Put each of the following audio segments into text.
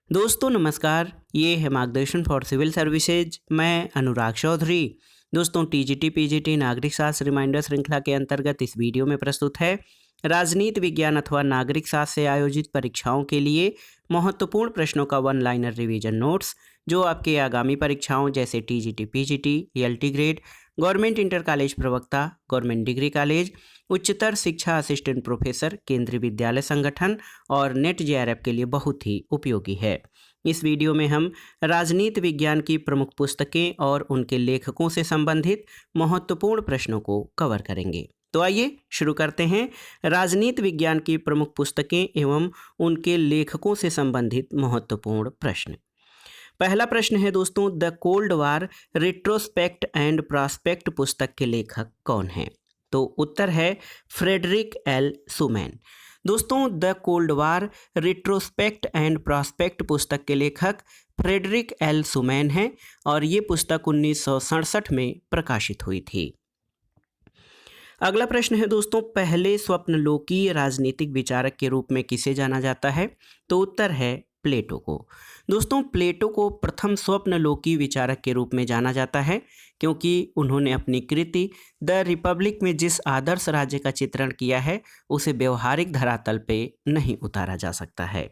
दोस्तों नमस्कार, ये है मार्गदर्शन फॉर सिविल सर्विसेज। मैं अनुराग चौधरी। दोस्तों टीजीटी पीजीटी नागरिक शास्त्र रिमाइंडर श्रृंखला के अंतर्गत इस वीडियो में प्रस्तुत है राजनीति विज्ञान अथवा नागरिक शास्त्र से आयोजित परीक्षाओं के लिए महत्वपूर्ण प्रश्नों का वन लाइनर रिवीजन नोट्स, जो आपके आगामी परीक्षाओं जैसे TGT PGT, LT grade, government inter college प्रवक्ता, गवर्नमेंट डिग्री कॉलेज, उच्चतर शिक्षा असिस्टेंट प्रोफेसर, केंद्रीय विद्यालय संगठन और नेट जेआरएफ के लिए बहुत ही उपयोगी है। इस वीडियो में हम राजनीति विज्ञान की प्रमुख पुस्तकें और उनके लेखकों से संबंधित महत्वपूर्ण प्रश्नों को कवर करेंगे। तो आइए शुरू करते हैं राजनीति विज्ञान की प्रमुख पुस्तकें एवं उनके लेखकों से संबंधित महत्वपूर्ण प्रश्न। पहला प्रश्न है दोस्तों, the cold war retrospect and prospect पुस्तक के लेखक कौन हैं? तो उत्तर है फ्रेडरिक एल सुमैन। दोस्तों the cold war retrospect and prospect पुस्तक के लेखक फ्रेडरिक एल सुमैन हैं और ये पुस्तक 1967 में प्रकाशित हुई थी। अगला प्रश्न है दोस्तों, पहले स्वप्नलोकीय राजनीतिक विचारक के रूप में किसे जाना जाता है? तो उत्तर है प्लेटो को। दोस्तों प्लेटो को प्रथम स्वप्नलोकीय विचारक के रूप में जाना जाता है क्योंकि उन्होंने अपनी कृति द रिपब्लिक में जिस आदर्श राज्य का चित्रण किया है उसे व्यवहारिक धरातल पे नहीं उतारा जा सकता है।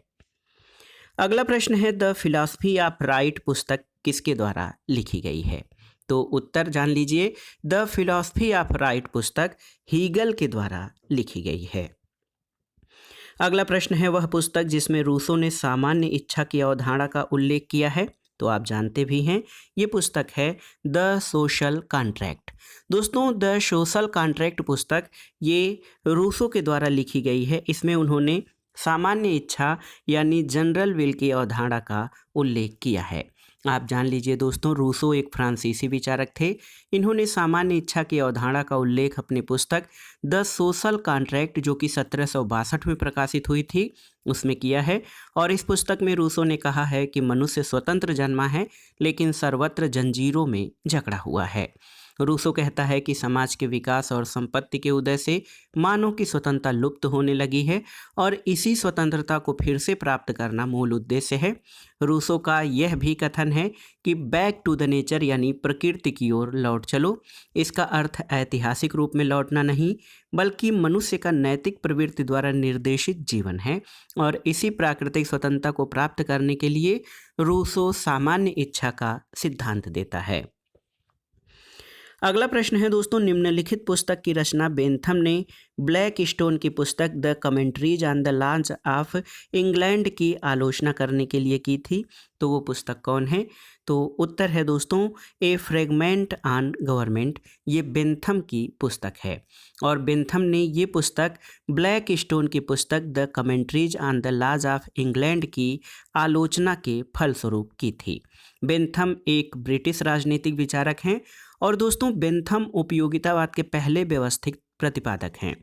अगला प्रश्न है, द फिलॉसफी ऑफ राइट पुस्तक किसके द्वारा लिखी गई है? तो उत्तर जान लीजिए, द फिलॉसफी ऑफ राइट पुस्तक हीगल के द्वारा लिखी गई है। अगला प्रश्न है, वह पुस्तक जिसमें रूसो ने सामान्य इच्छा की अवधारणा का उल्लेख किया है? तो आप जानते भी हैं, ये पुस्तक है द सोशल कॉन्ट्रैक्ट। दोस्तों द सोशल कॉन्ट्रैक्ट पुस्तक ये रूसो के द्वारा लिखी गई है। इसमें उन्होंने सामान्य इच्छा यानी जनरल विल की अवधारणा का उल्लेख किया है। आप जान लीजिए दोस्तों, रूसो एक फ्रांसीसी विचारक थे। इन्होंने सामान्य इच्छा की अवधारणा का उल्लेख अपनी पुस्तक द सोशल कॉन्ट्रैक्ट, जो कि 1762 में प्रकाशित हुई थी, उसमें किया है। और इस पुस्तक में रूसो ने कहा है कि मनुष्य स्वतंत्र जन्मा है लेकिन सर्वत्र जंजीरों में जकड़ा हुआ है। रूसो कहता है कि समाज के विकास और संपत्ति के उदय से मानव की स्वतंत्रता लुप्त होने लगी है और इसी स्वतंत्रता को फिर से प्राप्त करना मूल उद्देश्य है। रूसो का यह भी कथन है कि बैक टू द नेचर यानी प्रकृति की ओर लौट चलो। इसका अर्थ ऐतिहासिक रूप में लौटना नहीं बल्कि मनुष्य का नैतिक प्रवृत्ति द्वारा निर्देशित जीवन है और इसी प्राकृतिक स्वतंत्रता को प्राप्त करने के लिए रूसो सामान्य इच्छा का सिद्धांत देता है। अगला प्रश्न है दोस्तों, निम्नलिखित पुस्तक की रचना बेंथम ने ब्लैक स्टोन की पुस्तक the commentaries on the laws of England की आलोचना करने के लिए की थी? तो वो पुस्तक कौन है? तो उत्तर है दोस्तों ए फ्रेगमेंट ऑन गवर्नमेंट। ये बेंथम की पुस्तक है और बेंथम ने ये पुस्तक ब्लैक स्टोन की पुस्तक the commentaries on the laws of England की आलोचना के फलस्वरूप की थी। बेंथम एक ब्रिटिश राजनीतिक विचारक हैं और दोस्तों बेंथम उपयोगितावाद के पहले व्यवस्थित प्रतिपादक हैं।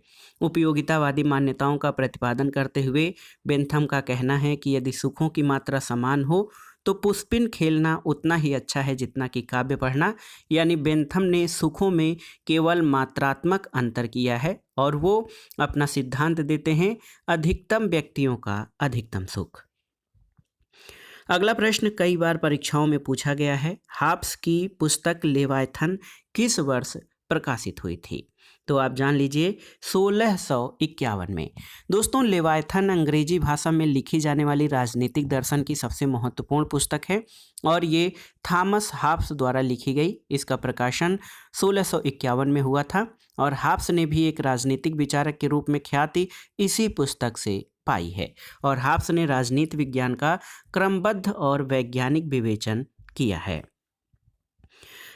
उपयोगितावादी मान्यताओं का प्रतिपादन करते हुए बेंथम का कहना है कि यदि सुखों की मात्रा समान हो तो पुष्पिन खेलना उतना ही अच्छा है जितना कि काव्य पढ़ना। यानी बेंथम ने सुखों में केवल मात्रात्मक अंतर किया है और वो अपना सिद्धांत देते हैं अधिकतम व्यक्तियों का अधिकतम सुख। अगला प्रश्न कई बार परीक्षाओं में पूछा गया है, हाब्स की पुस्तक लेवायथन किस वर्ष प्रकाशित हुई थी? तो आप जान लीजिए 1651 में। दोस्तों लेवायथन अंग्रेजी भाषा में लिखी जाने वाली राजनीतिक दर्शन की सबसे महत्वपूर्ण पुस्तक है और ये थॉमस हाब्स द्वारा लिखी गई। इसका प्रकाशन 1651 में हुआ था और हाब्स ने भी एक राजनीतिक विचारक के रूप में ख्याति इसी पुस्तक से पाई है और हाब्स ने राजनीति विज्ञान का क्रमबद्ध और वैज्ञानिक विवेचन किया है।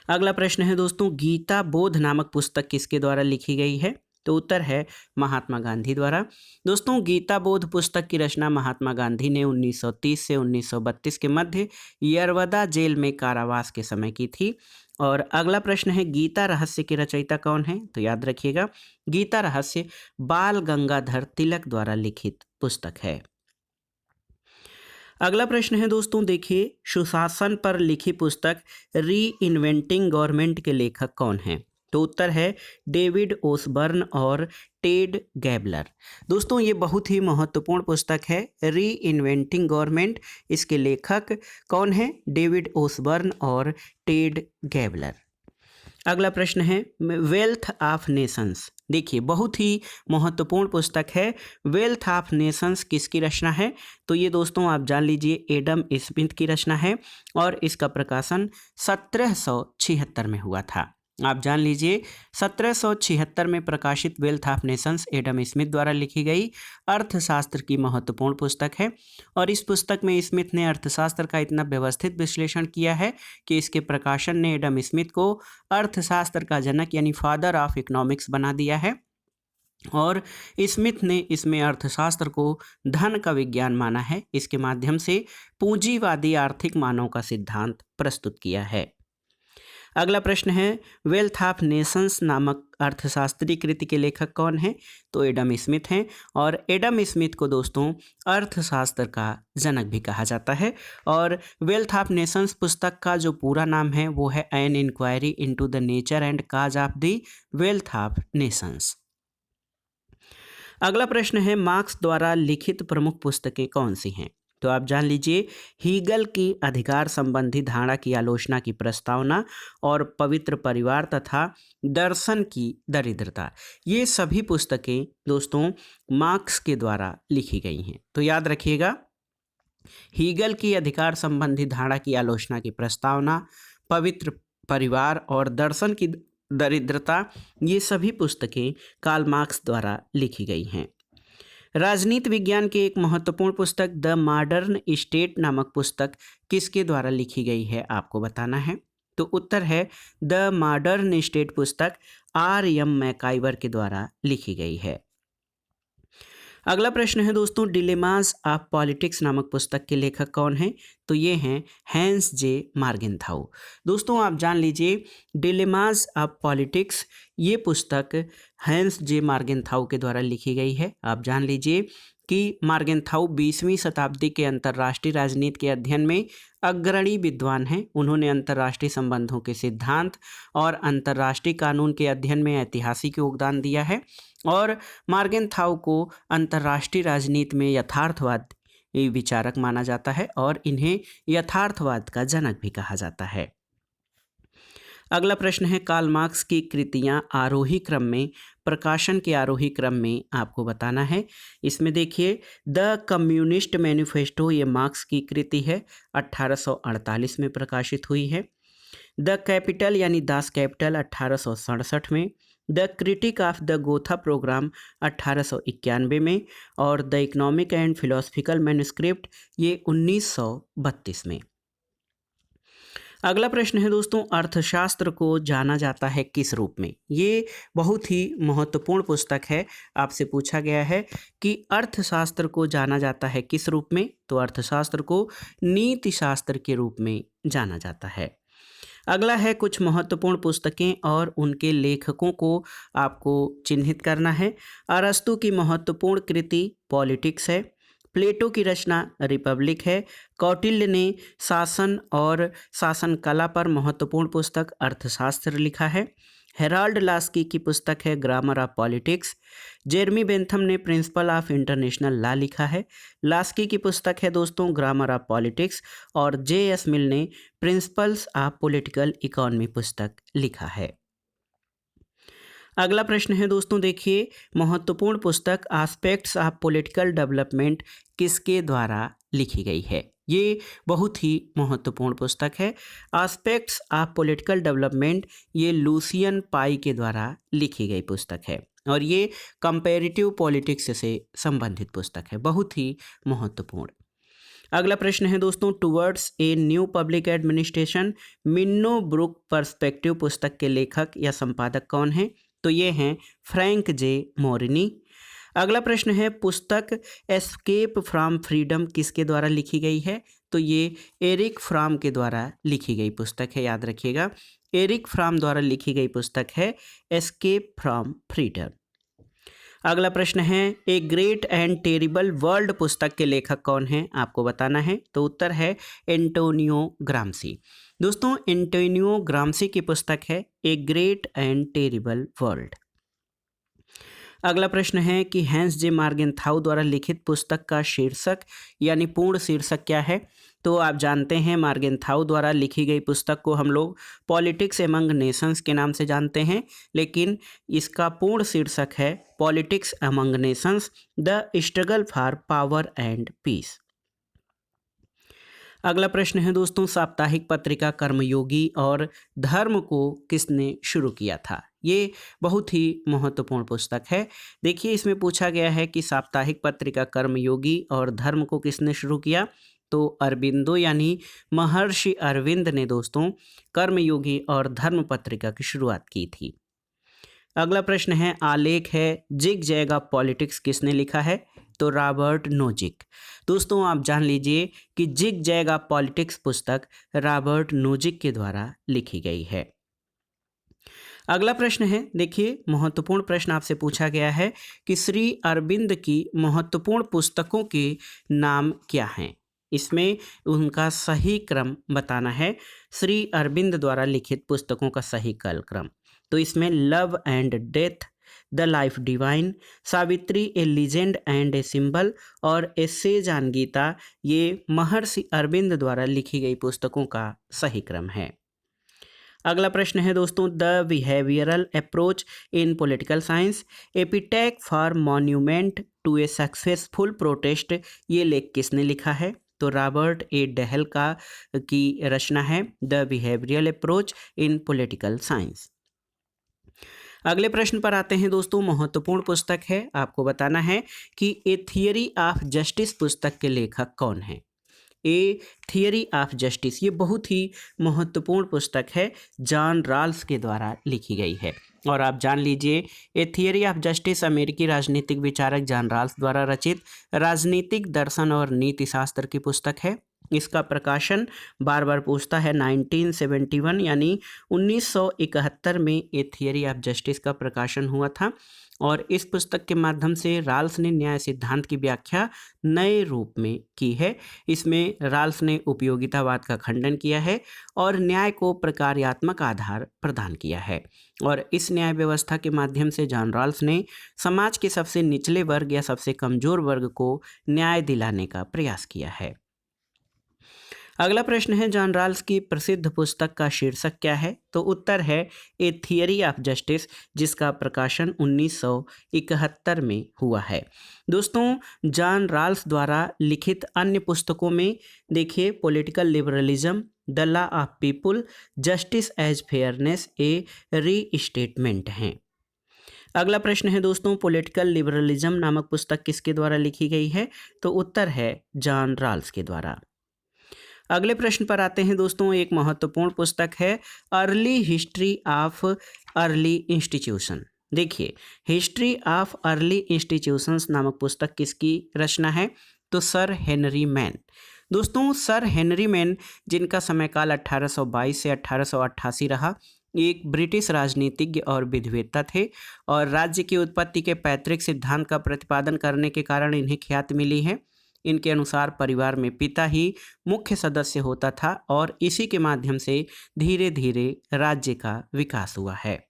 अगला प्रश्न है दोस्तों, गीता बोध नामक पुस्तक किसके द्वारा लिखी गई है? तो उत्तर है महात्मा गांधी द्वारा। दोस्तों गीता बोध पुस्तक की रचना महात्मा गांधी ने 1930 से 1932 के मध्य यरवदा जेल में कारावास के समय की थी। और अगला प्रश्न है, गीता रहस्य के रचयिता कौन है? तो याद रखिएगा, गीता रहस्य बाल गंगाधर तिलक द्वारा लिखित पुस्तक है। अगला प्रश्न है दोस्तों, देखिए, सुशासन पर लिखी पुस्तक री इन्वेंटिंग गवर्नमेंट के लेखक कौन हैं? तो उत्तर है डेविड ओसबर्न और टेड गैबलर। दोस्तों ये बहुत ही महत्वपूर्ण पुस्तक है, री इन्वेंटिंग गवर्नमेंट। इसके लेखक कौन है? डेविड ओसबर्न और टेड गैबलर। अगला प्रश्न है वेल्थ ऑफ नेशंस। देखिए बहुत ही महत्वपूर्ण पुस्तक है। वेल्थ ऑफ नेशंस किसकी रचना है? तो ये दोस्तों आप जान लीजिए एडम स्मिथ की रचना है और इसका प्रकाशन 1776 में हुआ था। आप जान लीजिए 1776 में प्रकाशित wealth of Nations Adam Smith द्वारा लिखी गई अर्थशास्त्र की महत्वपूर्ण पुस्तक है। और इस पुस्तक में स्मिथ ने अर्थशास्त्र का इतना व्यवस्थित विश्लेषण किया है कि इसके प्रकाशन ने एडम स्मिथ को अर्थशास्त्र का जनक यानी फादर ऑफ इकोनॉमिक्स बना दिया है। और स्मिथ ने इसमें अर्थशास्त्र को धन का विज्ञान माना है। इसके माध्यम से पूंजीवादी आर्थिक मानों का सिद्धांत प्रस्तुत किया है। अगला प्रश्न है वेल्थ ऑफ नेशंस नामक अर्थशास्त्रीय कृति के लेखक कौन है? तो एडम स्मिथ हैं। और एडम स्मिथ को दोस्तों अर्थशास्त्र का जनक भी कहा जाता है। और वेल्थ ऑफ नेशंस पुस्तक का जो पूरा नाम है वो है an inquiry into the nature and cause of the wealth of nations. अगला प्रश्न है मार्क्स द्वारा लिखित प्रमुख पुस्तकें कौन सी हैं? तो आप जान लीजिए हीगल की अधिकार संबंधी धारणा की आलोचना की प्रस्तावना और पवित्र परिवार तथा दर्शन की दरिद्रता, ये सभी पुस्तकें दोस्तों मार्क्स के द्वारा लिखी गई हैं। तो याद रखिएगा हीगल की अधिकार संबंधी धारणा की आलोचना की प्रस्तावना, पवित्र परिवार और दर्शन की दरिद्रता, ये सभी पुस्तकें कार्ल मार्क्स द्वारा लिखी गई हैं। राजनीति विज्ञान की एक महत्वपूर्ण पुस्तक द मॉडर्न स्टेट नामक पुस्तक किसके द्वारा लिखी गई है आपको बताना है। तो उत्तर है द मॉडर्न स्टेट पुस्तक आर.एम. मैकाइवर के द्वारा लिखी गई है। अगला प्रश्न है दोस्तों डिलेमास ऑफ पॉलिटिक्स नामक पुस्तक के लेखक कौन हैं? तो ये हैं हैंस जे मार्गेनथाउ। दोस्तों आप जान लीजिए डिलेमास ऑफ पॉलिटिक्स ये पुस्तक हैंस जे मार्गेनथाउ के द्वारा लिखी गई है। आप जान लीजिए कि मार्गेनथाउ 20वीं शताब्दी के अंतर्राष्ट्रीय राजनीति के अध्ययन में अग्रणी विद्वान हैं। उन्होंने अंतर्राष्ट्रीय संबंधों के सिद्धांत और अंतर्राष्ट्रीय कानून के अध्ययन में ऐतिहासिक योगदान दिया है। और मार्गेनथाउ को अंतर्राष्ट्रीय राजनीति में यथार्थवाद विचारक माना जाता है और इन्हें यथार्थवाद का जनक भी कहा जाता है। अगला प्रश्न है कार्ल मार्क्स की कृतियां आरोही क्रम में, प्रकाशन के आरोही क्रम में आपको बताना है। इसमें देखिए द कम्युनिस्ट मैनिफेस्टो ये मार्क्स की कृति है, 1848 में प्रकाशित हुई है। द कैपिटल यानी दास कैपिटल 1867 में। The critique of the Gotha programme 1891 में। और the economic and philosophical manuscript ये 1932 में। अगला प्रश्न है दोस्तों अर्थशास्त्र को जाना जाता है किस रूप में? ये बहुत ही महत्वपूर्ण पुस्तक है। आपसे पूछा गया है कि अर्थशास्त्र को जाना जाता है किस रूप में? तो अर्थशास्त्र को नीति शास्त्र के रूप में जाना जाता है। अगला है कुछ महत्वपूर्ण पुस्तकें और उनके लेखकों को आपको चिन्हित करना है। अरस्तु की महत्वपूर्ण कृति पॉलिटिक्स है। प्लेटो की रचना रिपब्लिक है। कौटिल्य ने शासन और शासन कला पर महत्वपूर्ण पुस्तक अर्थशास्त्र लिखा है। हेराल्ड लास्की की पुस्तक है grammar of politics. Jeremy Bentham ने प्रिंसिपल ऑफ इंटरनेशनल लॉ लिखा है। लास्की की पुस्तक है दोस्तों ग्रामर ऑफ पॉलिटिक्स। और जे.एस. मिल ने प्रिंसिपल्स ऑफ पॉलिटिकल इकोनॉमी पुस्तक लिखा है। अगला प्रश्न है दोस्तों देखिए महत्वपूर्ण पुस्तक एस्पेक्ट्स ऑफ पॉलिटिकल डेवलपमेंट किसके द्वारा लिखी गई है? ये बहुत ही महत्वपूर्ण पुस्तक है। एस्पेक्ट्स ऑफ पॉलिटिकल डेवलपमेंट ये लूसियन पाई के द्वारा लिखी गई पुस्तक है और ये कंपैरेटिव पॉलिटिक्स से संबंधित पुस्तक है, बहुत ही महत्वपूर्ण। अगला प्रश्न है दोस्तों towards a new public administration Minnowbrook perspective पुस्तक के लेखक या संपादक कौन हैं? तो ये हैं फ्रैंक जे मोरिनी। अगला प्रश्न है पुस्तक एस्केप फ्रॉम फ्रीडम किसके द्वारा लिखी गई है? तो ये एरिक फ्रॉम के द्वारा लिखी गई पुस्तक है, याद रखिएगा एरिक फ्रॉम द्वारा लिखी गई पुस्तक है एस्केप फ्रॉम फ्रीडम। अगला प्रश्न है, a great and terrible world पुस्तक के लेखक कौन हैं, आपको बताना है। तो उत्तर है एंटोनियो ग्राम्सी। दोस्तों एंटोनियो ग्राम्सी की पुस्तक है a great and terrible world. अगला प्रश्न है कि हैंस जे मार्गेनथाउ द्वारा लिखित पुस्तक का शीर्षक यानी पूर्ण शीर्षक क्या है। तो आप जानते हैं मार्गेनथाउ द्वारा लिखी गई पुस्तक को हम लोग पॉलिटिक्स एमंग नेशंस के नाम से जानते हैं, लेकिन इसका पूर्ण शीर्षक है politics among nations the struggle for power and peace. अगला प्रश्न है दोस्तों, साप्ताहिक पत्रिका कर्मयोगी और धर्म को किसने शुरू किया था। ये बहुत ही महत्वपूर्ण पुस्तक है। देखिए इसमें पूछा गया है कि साप्ताहिक पत्रिका कर्मयोगी और धर्म को किसने शुरू किया। तो अरबिंदो यानी महर्षि अरविंद ने दोस्तों कर्मयोगी और धर्म पत्रिका की शुरुआत की थी। अगला प्रश्न है, आलेख है जिग जैग ऑफ पॉलिटिक्स किसने लिखा है। तो रॉबर्ट नोजिक। दोस्तों आप जान लीजिए कि जिग जैग ऑफ पॉलिटिक्स पुस्तक रॉबर्ट नोजिक के द्वारा लिखी गई है। अगला प्रश्न है, देखिए महत्वपूर्ण प्रश्न आपसे पूछा गया है कि श्री अरविंद की महत्वपूर्ण पुस्तकों के नाम क्या हैं। इसमें उनका सही क्रम बताना है, श्री अरविंद द्वारा लिखित पुस्तकों का सही क्रम। तो इसमें love and death, the life divine, Savitri A legend and a symbol और ए सेज ऑन गीता, ये महर्षि अरविंद द्वारा लिखी गई पुस्तकों का सही क्रम है। अगला प्रश्न है दोस्तों, the behavioural approach in political science, epitaph for monument to a successful protest, ये लेख किसने लिखा है। तो रॉबर्ट ए डेहल की रचना है the behavioural approach in political science. अगले प्रश्न पर आते हैं दोस्तों, महत्वपूर्ण पुस्तक है, आपको बताना है कि ए थियरी ऑफ जस्टिस पुस्तक के लेखक कौन हैं। ए थियरी ऑफ जस्टिस ये बहुत ही महत्वपूर्ण पुस्तक है, जॉन रॉल्स के द्वारा लिखी गई है। और आप जान लीजिए ए थियरी ऑफ जस्टिस अमेरिकी राजनीतिक विचारक जॉन रॉल्स द्वारा रचित राजनीतिक दर्शन और नीति शास्त्र की पुस्तक है। इसका प्रकाशन बार बार पूछता है 1971 यानी 1971 में ए थियरी ऑफ जस्टिस का प्रकाशन हुआ था। और इस पुस्तक के माध्यम से रॉल्स ने न्याय सिद्धांत की व्याख्या नए रूप में की है। इसमें रॉल्स ने उपयोगितावाद का खंडन किया है और न्याय को प्रकार्यात्मक आधार प्रदान किया है। और इस न्याय व्यवस्था के माध्यम से जॉन रॉल्स ने समाज के सबसे निचले वर्ग या सबसे कमजोर वर्ग को न्याय दिलाने का प्रयास किया है। अगला प्रश्न है, जॉन रॉल्स की प्रसिद्ध पुस्तक का शीर्षक क्या है। तो उत्तर है ए थियरी ऑफ जस्टिस, जिसका प्रकाशन 1971 में हुआ है। दोस्तों जॉन रॉल्स द्वारा लिखित अन्य पुस्तकों में देखिए political liberalism, the law of people, justice as fairness, a restatement हैं। अगला प्रश्न है दोस्तों, पॉलिटिकल लिबरलिज्म नामक पुस्तक किसके द्वारा लिखी गई है। तो उत्तर है जॉन रॉल्स के द्वारा। अगले प्रश्न पर आते हैं दोस्तों, एक महत्वपूर्ण पुस्तक है early history of early institution. देखिए हिस्ट्री ऑफ अर्ली इंस्टीट्यूशंस नामक पुस्तक किसकी रचना है। तो सर हेनरी मैन। दोस्तों सर हेनरी मैन, जिनका समयकाल 1822 से 1888 रहा, एक ब्रिटिश राजनीतिज्ञ और विधिवेत्ता थे और राज्य की उत्पत्ति के पैतृक सिद्धांत का प्रतिपादन करने के कारण इन्हें ख्याति मिली है। इनके अनुसार परिवार में पिता ही मुख्य सदस्य होता था और इसी के माध्यम से धीरे धीरे राज्य का विकास हुआ है।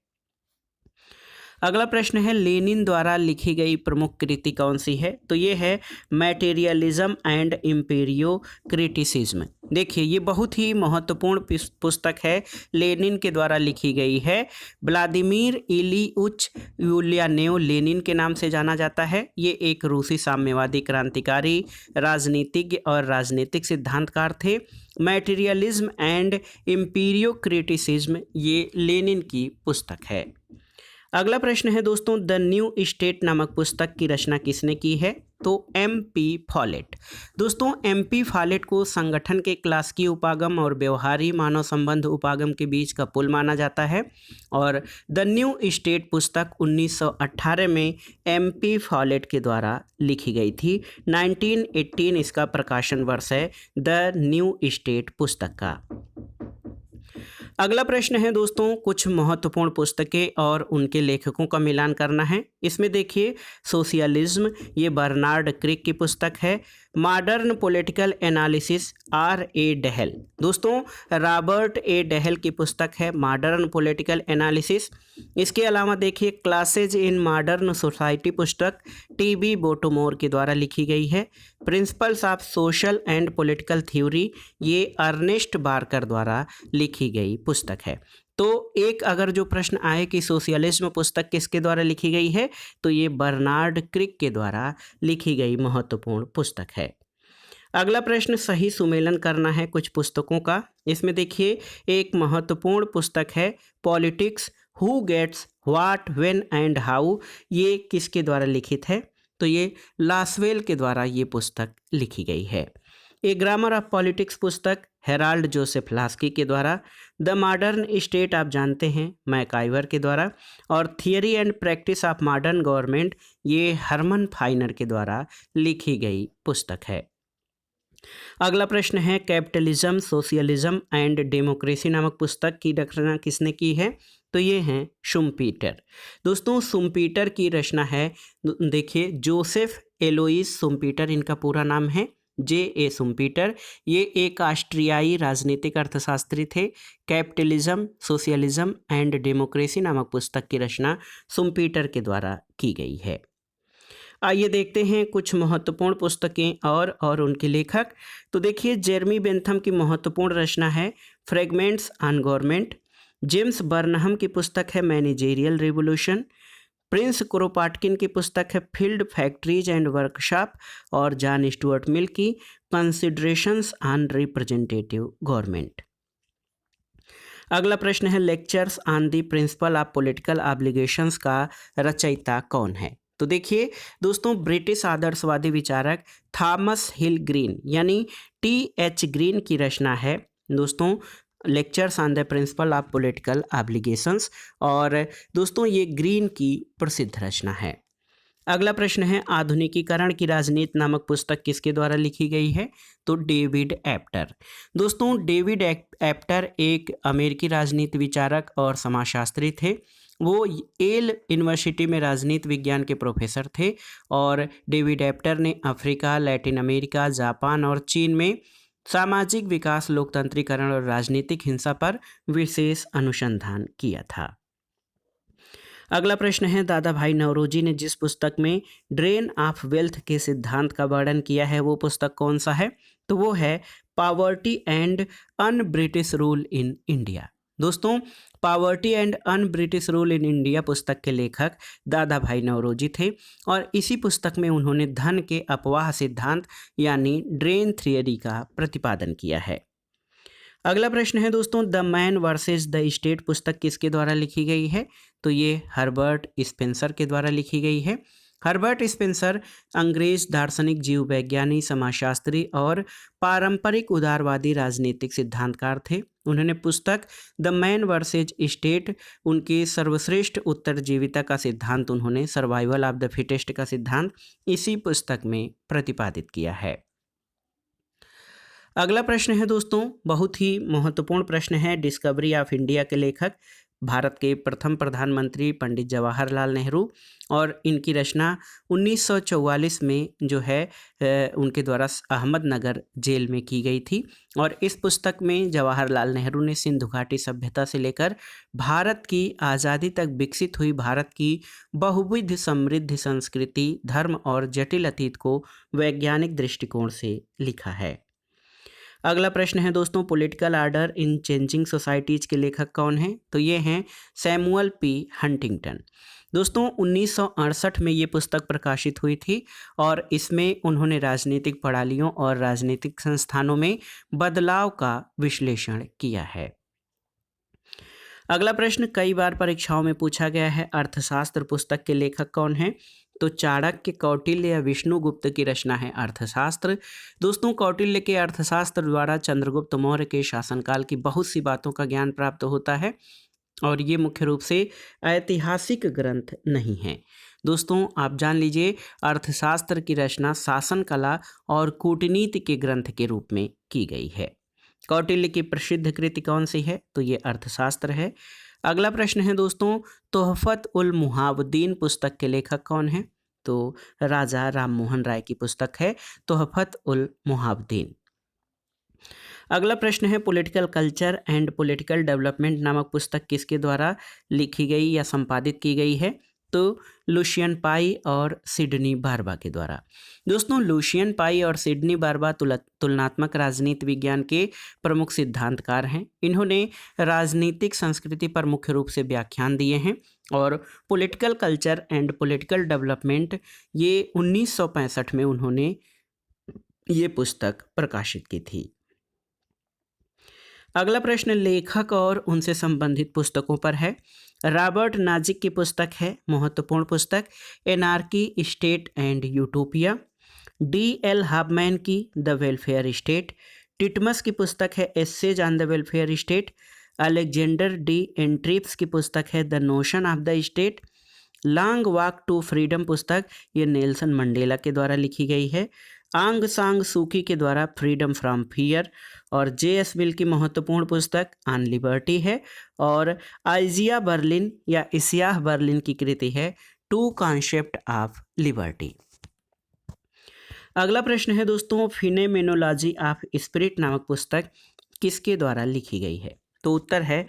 अगला प्रश्न है, लेनिन द्वारा लिखी गई प्रमुख कृति कौन सी है। तो ये है मटेरियलिज्म एंड इम्पेरियो क्रिटिसिज्म। देखिए ये बहुत ही महत्वपूर्ण पुस्तक है, लेनिन के द्वारा लिखी गई है। व्लादिमीर इलीउच युलियानेव लेनिन के नाम से जाना जाता है। ये एक रूसी साम्यवादी क्रांतिकारी, राजनीतिज्ञ और राजनीतिक सिद्धांतकार थे। मटेरियलिज्म एंड इम्पेरियो क्रिटिसिज्म ये लेनिन की पुस्तक है। अगला प्रश्न है दोस्तों, द न्यू स्टेट नामक पुस्तक की रचना किसने की है। तो MP फॉलेट। दोस्तों MP फॉलेट को संगठन के क्लासिकी उपागम और व्यवहारी मानव संबंध उपागम के बीच का पुल माना जाता है। और द न्यू स्टेट पुस्तक 1918 में MP फॉलेट के द्वारा लिखी गई थी। 1918 इसका प्रकाशन वर्ष है द न्यू स्टेट पुस्तक का। अगला प्रश्न है दोस्तों, कुछ महत्वपूर्ण पुस्तकें और उनके लेखकों का मिलान करना है। इसमें देखिए, सोशलिज्म ये बर्नार्ड क्रिक की पुस्तक है। Modern political analysis R.A. डेहल, दोस्तों रॉबर्ट ए डेहल की पुस्तक है मॉडर्न पॉलिटिकल एनालिसिस। इसके अलावा देखिए, क्लासेज इन मॉडर्न सोसाइटी पुस्तक T.B. बोटोमोर के द्वारा लिखी गई है। Principles of social and political theory ये अर्नेस्ट बार्कर द्वारा लिखी गई पुस्तक है। तो एक अगर जो प्रश्न आए कि सोशलिज्म पुस्तक किसके द्वारा लिखी गई है, तो ये बर्नार्ड क्रिक के द्वारा लिखी गई महत्वपूर्ण पुस्तक है। अगला प्रश्न, सही सुमेलन करना है कुछ पुस्तकों का। इसमें देखिए, एक महत्वपूर्ण पुस्तक है politics, who gets what when and how, ये किसके द्वारा लिखित है, तो ये लासवेल के द्वारा ये पुस्तक लिखी गई है। ए ग्रामर ऑफ पॉलिटिक्स पुस्तक हेराल्ड जोसेफ लास्की के द्वारा। द मॉडर्न स्टेट आप जानते हैं मैकाइवर के द्वारा। और theory and practice of modern government ये हरमन फाइनर के द्वारा लिखी गई पुस्तक है। अगला प्रश्न है, कैपिटलिज्म, सोशलिज्म एंड डेमोक्रेसी नामक पुस्तक की रचना किसने की है, तो ये हैं शुम्पीटर। दोस्तों शुम्पीटर की रचना है, देखिए जोसेफ एलोइस शुम्पीटर इनका पूरा नाम है, J.A. शुम्पीटर। ये एक ऑस्ट्रियाई राजनीतिक अर्थशास्त्री थे। कैपिटलिज्म, सोशलिज्म एंड डेमोक्रेसी नामक पुस्तक की रचना शुम्पीटर के द्वारा की गई है। आइए देखते हैं कुछ महत्वपूर्ण पुस्तकें और उनके लेखक। तो देखिए, जेरमी बेंथम की महत्वपूर्ण रचना है fragments on government. James Burnham की पुस्तक है मैनेजेरियल रिवोल्यूशन। प्रिंस क्रोपाटकिन की पुस्तक है फील्ड फैक्ट्रीज एंड वर्कशॉप। और जॉन स्टुअर्ट मिल की कंसिडरेशंस ऑन रिप्रेजेंटेटिव गवर्नमेंट। अगला प्रश्न है, lectures on the principle of political obligations का रचयिता कौन है, तो देखिए दोस्तों, ब्रिटिश आदर्शवादी विचारक थॉमस हिल ग्रीन यानी T.H. ग्रीन की रचना है दोस्तों lectures on the principle of political obligations. और दोस्तों ये ग्रीन की प्रसिद्ध रचना है। अगला प्रश्न है, आधुनिकीकरण की राजनीति नामक पुस्तक किसके द्वारा लिखी गई है, तो डेविड एप्टर। दोस्तों डेविड एप्टर एक अमेरिकी राजनीति विचारक और समाजशास्त्री थे। वो येल यूनिवर्सिटी में राजनीति विज्ञान के प्रोफेसर थे। और डेविड एप्टर ने अफ्रीका, लैटिन अमेरिका, जापान और चीन में सामाजिक विकास, लोकतंत्रीकरण और राजनीतिक हिंसा पर विशेष अनुसंधान किया था। अगला प्रश्न है, दादा भाई नौरोजी ने जिस पुस्तक में ड्रेन ऑफ वेल्थ के सिद्धांत का वर्णन किया है वो पुस्तक कौन सा है, तो वो है poverty and un British rule in India. दोस्तों poverty and un British rule in India पुस्तक के लेखक दादा भाई नौरोजी थे। और इसी पुस्तक में उन्होंने धन के अपवाह सिद्धांत यानी ड्रेन थियरी का प्रतिपादन किया है। अगला प्रश्न है दोस्तों, the man versus the state पुस्तक किसके द्वारा लिखी गई है, तो ये हर्बर्ट स्पेंसर के द्वारा लिखी गई है। हर्बर्ट स्पेंसर अंग्रेज दार्शनिक, जीव वैज्ञानिक, समाजशास्त्री और पारंपरिक उदारवादी राजनीतिक सिद्धांतकार थे। उन्होंने पुस्तक द मैन वर्सेज स्टेट, उनकी सर्वश्रेष्ठ उत्तरजीविता का सिद्धांत, उन्होंने सर्वाइवल ऑफ द फिटेस्ट का सिद्धांत इसी पुस्तक में प्रतिपादित किया है। अगला प्रश्न है दोस्तों, बहुत ही महत्वपूर्ण प्रश्न है, डिस्कवरी ऑफ इंडिया के लेखक भारत के प्रथम प्रधानमंत्री पंडित जवाहरलाल नेहरू। और इनकी रचना 1944 में जो है उनके द्वारा अहमदनगर जेल में की गई थी। और इस पुस्तक में जवाहरलाल नेहरू ने सिंधु घाटी सभ्यता से लेकर भारत की आज़ादी तक विकसित हुई भारत की बहुविध समृद्ध संस्कृति, धर्म और जटिल अतीत को वैज्ञानिक दृष्टिकोण से लिखा है। अगला प्रश्न है दोस्तों, पॉलिटिकल आर्डर इन चेंजिंग सोसाइटीज़ के लेखक कौन हैं, तो ये हैं सैमुअल पी हंटिंगटन। दोस्तों 1968 में ये पुस्तक प्रकाशित हुई थी और इसमें उन्होंने राजनीतिक प्रणालियों और राजनीतिक संस्थानों में बदलाव का विश्लेषण किया है। अगला प्रश्न कई बार परीक्षाओं में पूछा गया है, अर्थशास्त्र पुस्तक के लेखक कौन हैं, तो चाणक्य, कौटिल्य या विष्णुगुप्त की रचना है अर्थशास्त्र। दोस्तों कौटिल्य के अर्थशास्त्र द्वारा चंद्रगुप्त मौर्य के शासनकाल की बहुत सी बातों का ज्ञान प्राप्त होता है और ये मुख्य रूप से ऐतिहासिक ग्रंथ नहीं है। दोस्तों आप जान लीजिए, अर्थशास्त्र की रचना शासन कला और कूटनीति के ग्रंथ के रूप में की गई है। कौटिल्य की प्रसिद्ध कृति कौन सी है? तो ये अर्थशास्त्र है। अगला प्रश्न है दोस्तों, तोहफत उल मुहावदीन पुस्तक के लेखक कौन है? तो राजा राममोहन राय की पुस्तक है तोहफत उल मुहावदीन। अगला प्रश्न है, political culture and political development नामक पुस्तक किसके द्वारा लिखी गई या संपादित की गई है? तो लुशियन पाई और सिडनी बार्बा के द्वारा। दोस्तों, लुशियन पाई और सिडनी बार्बा तुलनात्मक राजनीति विज्ञान के प्रमुख सिद्धांतकार हैं। इन्होंने राजनीतिक संस्कृति पर मुख्य रूप से व्याख्यान दिए हैं और political culture and political development ये 1965 में उन्होंने ये पुस्तक प्रकाशित की थी। अगला प्रश्न लेखक और उनसे संबंधित पुस्तकों पर है। रॉबर्ट नाजिक की पुस्तक है महत्वपूर्ण पुस्तक anarchy state and utopia. D.L. Hobman की द वेलफेयर स्टेट। टिटमस की पुस्तक है essays on the welfare state. Alexander D Entreves की पुस्तक है the notion of the state. Long walk to freedom पुस्तक ये नेल्सन मंडेला के द्वारा लिखी गई है। आंग सांग सूकी के द्वारा फ्रीडम फ्रॉम फियर। और J.S. मिल की महत्वपूर्ण पुस्तक ऑन लिबर्टी है। और आइजिया बर्लिन या इसियाह बर्लिन की कृति है टू कॉन्सेप्ट ऑफ लिबर्टी। अगला प्रश्न है दोस्तों, फिनोमेनोलॉजी ऑफ स्पिरिट नामक पुस्तक किसके द्वारा लिखी गई है? तो उत्तर है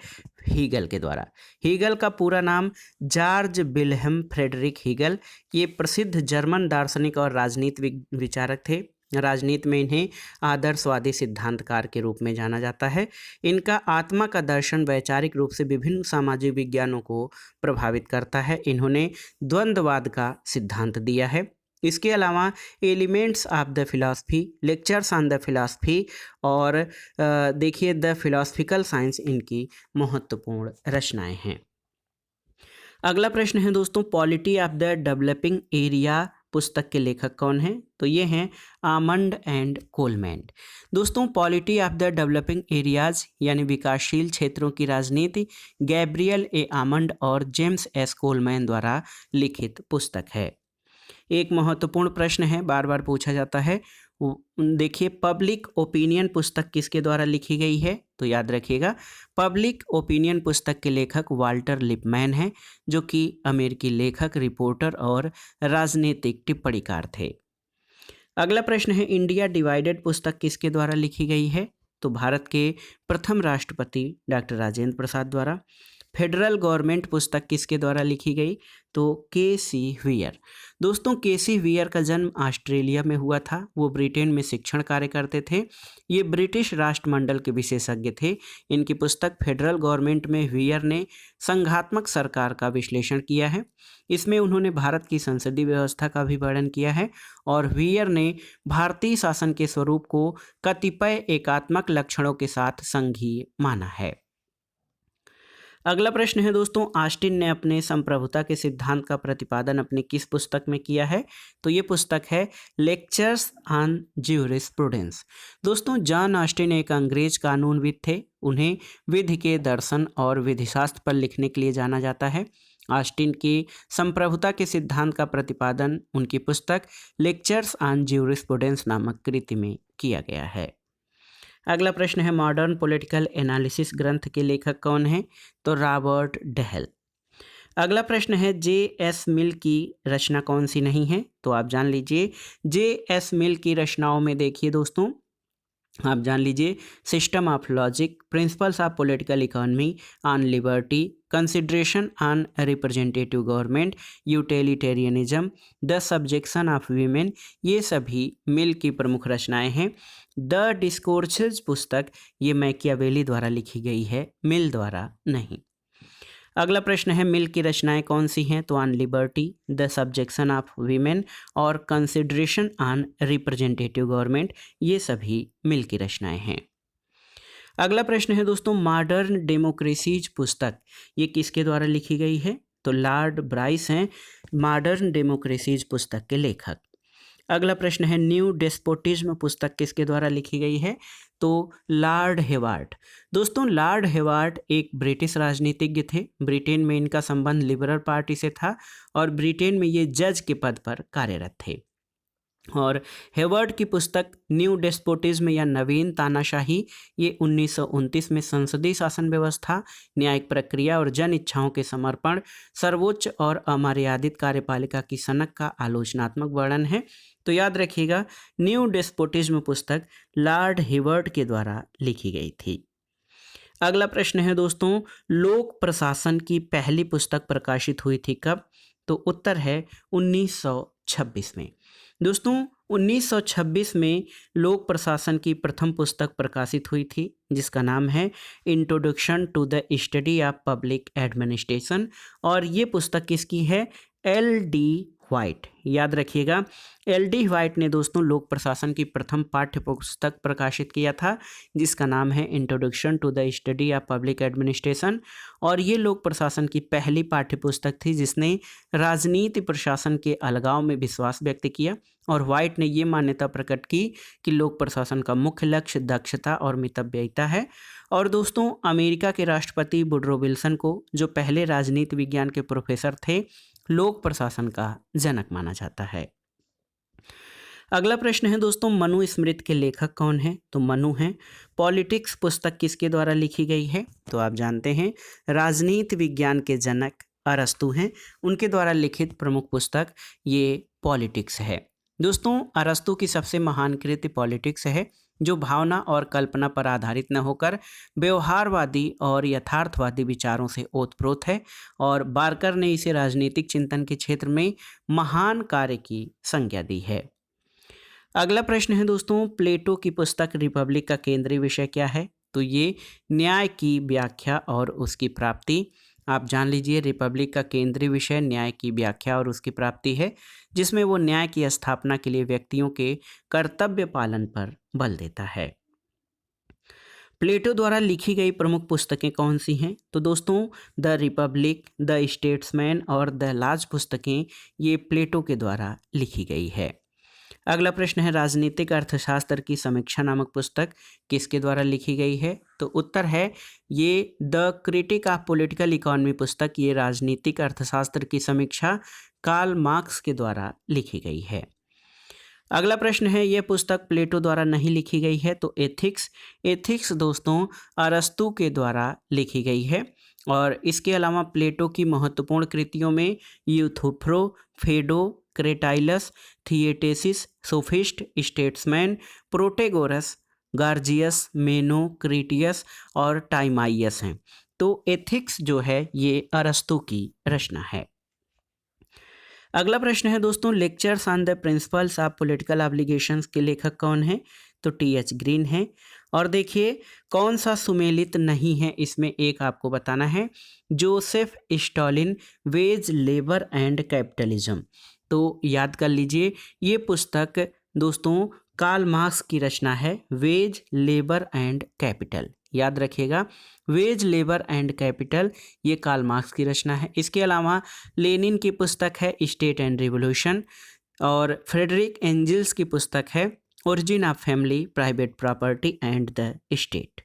हीगल के द्वारा। हीगल का पूरा नाम जॉर्ज विल्हेम फ्रेडरिक हीगल। ये प्रसिद्ध जर्मन दार्शनिक और राजनीति विचारक थे। राजनीति में इन्हें आदर्शवादी सिद्धांतकार के रूप में जाना जाता है। इनका आत्मा का दर्शन वैचारिक रूप से विभिन्न सामाजिक विज्ञानों को प्रभावित करता है। इन्होंने द्वंद्ववाद का सिद्धांत दिया है। इसके अलावा elements of the philosophy, lectures on the philosophy और देखिए द फिलॉसफिकल साइंस इनकी महत्वपूर्ण रचनाएं हैं। अगला प्रश्न है दोस्तों, polity of the developing area पुस्तक के लेखक कौन हैं? तो ये हैं आमंड एंड कोलमैन। दोस्तों, polity of the developing areas यानी विकासशील क्षेत्रों की राजनीति गैब्रियल ए आमंड और जेम्स एस कोलमैन द्वारा लिखित पुस्तक है। एक महत्वपूर्ण प्रश्न है, बार बार पूछा जाता है, देखिए पब्लिक ओपिनियन पुस्तक किसके द्वारा लिखी गई है? तो याद रखिएगा पब्लिक ओपिनियन पुस्तक के लेखक वाल्टर लिपमैन हैं, जो कि अमेरिकी लेखक, रिपोर्टर और राजनीतिक टिप्पणीकार थे। अगला प्रश्न है, इंडिया डिवाइडेड पुस्तक किसके द्वारा लिखी गई है? तो भारत के प्रथम राष्ट्रपति डॉक्टर राजेंद्र प्रसाद द्वारा। फेडरल गवर्नमेंट पुस्तक किसके द्वारा लिखी गई? तो के.सी. वियर। दोस्तों, के.सी. वियर का जन्म ऑस्ट्रेलिया में हुआ था। वो ब्रिटेन में शिक्षण कार्य करते थे। ये ब्रिटिश राष्ट्रमंडल के विशेषज्ञ थे। इनकी पुस्तक फेडरल गवर्नमेंट में वियर ने संघात्मक सरकार का विश्लेषण किया है। इसमें उन्होंने भारत की संसदीय व्यवस्था का भी वर्णन किया है और वियर ने भारतीय शासन के स्वरूप को कतिपय एकात्मक लक्षणों के साथ संघीय माना है। अगला प्रश्न है दोस्तों, ऑस्टिन ने अपने संप्रभुता के सिद्धांत का प्रतिपादन अपनी किस पुस्तक में किया है? तो ये पुस्तक है लेक्चर्स ऑन ज्यूरिस्प्रूडेंस। दोस्तों, जॉन ऑस्टिन एक अंग्रेज कानूनविद थे। उन्हें विधि के दर्शन और विधिशास्त्र पर लिखने के लिए जाना जाता है। ऑस्टिन की संप्रभुता के सिद्धांत का प्रतिपादन उनकी पुस्तक लेक्चर्स ऑन ज्यूरिस्प्रूडेंस नामक कृति में किया गया है। अगला प्रश्न है, मॉडर्न पॉलिटिकल एनालिसिस ग्रंथ के लेखक कौन हैं? तो रॉबर्ट डेहल। अगला प्रश्न है, J.S. मिल की रचना कौन सी नहीं है? तो आप जान लीजिए J.S. मिल की रचनाओं में देखिए दोस्तों, आप जान लीजिए system of logic, principles of political economy, on liberty, consideration on representative government, utilitarianism, the subjection of women, ये सभी मिल की प्रमुख रचनाएं हैं। द डिस्कोर्सेज पुस्तक ये मैकियावेली द्वारा लिखी गई है, मिल द्वारा नहीं। अगला प्रश्न है, मिल की रचनाएं कौन सी हैं? तो on liberty, the subjection of women और कंसिडरेशन ऑन रिप्रेजेंटेटिव गवर्नमेंट, ये सभी मिल की रचनाएं हैं। अगला प्रश्न है दोस्तों, मॉडर्न डेमोक्रेसीज पुस्तक ये किसके द्वारा लिखी गई है? तो लॉर्ड ब्राइस हैं मॉडर्न डेमोक्रेसीज पुस्तक के लेखक। अगला प्रश्न है, न्यू डेस्पोटिज्म पुस्तक किसके द्वारा लिखी गई है? तो लॉर्ड हेवार्ड। दोस्तों, लॉर्ड हेवार्ड एक ब्रिटिश राजनीतिज्ञ थे। ब्रिटेन में इनका संबंध लिबरल पार्टी से था और ब्रिटेन में ये जज के पद पर कार्यरत थे। और हेवर्ड की पुस्तक न्यू डेस्पोटिज्म या नवीन तानाशाही, ये 1929 में संसदीय शासन व्यवस्था, न्यायिक प्रक्रिया और जन इच्छाओं के समर्पण, सर्वोच्च और अमर्यादित कार्यपालिका की सनक का आलोचनात्मक वर्णन है। तो याद रखिएगा, न्यू डेस्पोटिज्म पुस्तक लॉर्ड हेवर्ड के द्वारा लिखी गई थी। अगला प्रश्न है दोस्तों, लोक प्रशासन की पहली पुस्तक प्रकाशित हुई थी कब? तो उत्तर है 1926 में। दोस्तों 1926 में लोक प्रशासन की प्रथम पुस्तक प्रकाशित हुई थी, जिसका नाम है introduction to the study of public administration, और ये पुस्तक किसकी है? L.D. व्हाइट। याद रखिएगा, L.D. व्हाइट ने दोस्तों लोक प्रशासन की प्रथम पाठ्य पुस्तक प्रकाशित किया था, जिसका नाम है introduction to the study of public administration, और ये लोक प्रशासन की पहली पाठ्य पुस्तक थी जिसने राजनीति प्रशासन के अलगाव में विश्वास व्यक्त किया। और व्हाइट ने ये मान्यता प्रकट की कि लोक प्रशासन का मुख्य लक्ष्य दक्षता और मितव्ययिता है। और दोस्तों अमेरिका के राष्ट्रपति वुडरो विल्सन को, जो पहले राजनीति विज्ञान के प्रोफेसर थे, लोक प्रशासन का जनक माना जाता है। अगला प्रश्न है दोस्तों, मनुस्मृति के लेखक कौन है? तो मनु हैं। पॉलिटिक्स पुस्तक किसके द्वारा लिखी गई है? तो आप जानते हैं राजनीति विज्ञान के जनक अरस्तु हैं, उनके द्वारा लिखित प्रमुख पुस्तक ये पॉलिटिक्स है। दोस्तों अरस्तु की सबसे महान कृति पॉलिटिक्स है, जो भावना और कल्पना पर आधारित न होकर व्यवहारवादी और यथार्थवादी विचारों से ओतप्रोत है, और बार्कर ने इसे राजनीतिक चिंतन के क्षेत्र में महान कार्य की संज्ञा दी है। अगला प्रश्न है दोस्तों, प्लेटो की पुस्तक रिपब्लिक का केंद्रीय विषय क्या है? तो ये न्याय की व्याख्या और उसकी प्राप्ति। आप जान लीजिए, रिपब्लिक का केंद्रीय विषय न्याय की व्याख्या और उसकी प्राप्ति है, जिसमें वो न्याय की स्थापना के लिए व्यक्तियों के कर्तव्य पालन पर बल देता है। प्लेटो द्वारा लिखी गई प्रमुख पुस्तकें कौन सी हैं? तो दोस्तों द रिपब्लिक, द स्टेट्समैन और द लॉज पुस्तकें ये प्लेटो के द्वारा लिखी गई है। अगला प्रश्न है, राजनीतिक अर्थशास्त्र की समीक्षा नामक पुस्तक किसके द्वारा लिखी गई है? तो उत्तर है ये the critique of political economy पुस्तक, ये राजनीतिक अर्थशास्त्र की समीक्षा कार्ल मार्क्स के द्वारा लिखी गई है। अगला प्रश्न है, यह पुस्तक प्लेटो द्वारा नहीं लिखी गई है, तो एथिक्स दोस्तों अरस्तु के द्वारा लिखी गई है। और इसके अलावा प्लेटो की महत्वपूर्ण कृतियों में यूथोफ्रो, फेडो, क्रेटाइलस, थिएटेसिस, सोफिस्ट, स्टेट्समैन, प्रोटेगोरस, गार्जियस, मेनो, क्रिटियस और टाइमाइयस हैं। तो एथिक्स जो है ये अरस्तु की रचना है। अगला प्रश्न है दोस्तों, lectures on the principles of political obligations के लेखक कौन है? तो T.H. ग्रीन है। और देखिए कौन सा सुमेलित नहीं है, इसमें एक आपको बताना है, Joseph Stalin, wage, labour and capitalism. तो याद कर लीजिए, ये पुस्तक दोस्तों कार्ल मार्क्स की रचना है, वेज, लेबर एंड कैपिटल। याद रखिएगा, वेज, लेबर एंड कैपिटल ये कार्ल मार्क्स की रचना है। इसके अलावा लेनिन की पुस्तक है स्टेट एंड रिवोल्यूशन, और फ्रेडरिक एंजल्स की पुस्तक है origin of family, private property and the state.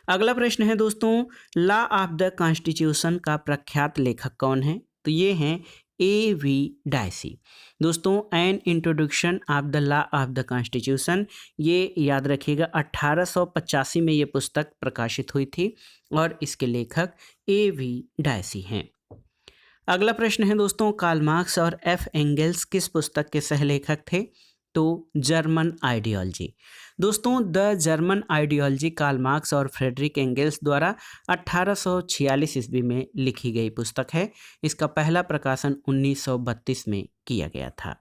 अगला प्रश्न है दोस्तों, लॉ ऑफ द कॉन्स्टिट्यूशन का प्रख्यात लेखक कौन है? तो ये हैं A.V. डायसी। दोस्तों an introduction of the law of the constitution, ये याद रखिएगा 1885 में ये पुस्तक प्रकाशित हुई थी, और इसके लेखक A.V. डायसी हैं। अगला प्रश्न है दोस्तों, कार्ल मार्क्स और F. एंगल्स किस पुस्तक के सहलेखक थे? तो जर्मन आइडियोलॉजी। दोस्तों the German ideology Karl Marx और फ्रेडरिक एंगल्स द्वारा 1846 ईस्वी में लिखी गई पुस्तक है। इसका पहला प्रकाशन 1932 में किया गया था।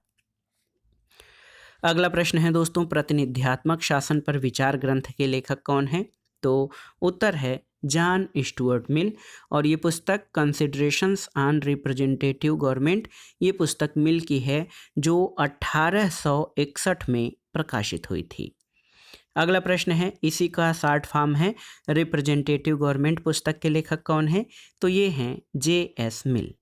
अगला प्रश्न है दोस्तों, प्रतिनिध्यात्मक शासन पर विचार ग्रंथ के लेखक कौन है? तो उत्तर है जॉन स्टुअर्ट मिल, और ये पुस्तक कंसिडरेशंस ऑन रिप्रेजेंटेटिव गवर्नमेंट, ये पुस्तक मिल की है, जो 1861 में प्रकाशित हुई थी। अगला प्रश्न है, इसी का शॉर्ट फॉर्म है रिप्रेजेंटेटिव गवर्नमेंट पुस्तक के लेखक कौन है? तो ये हैं J.S. Mill.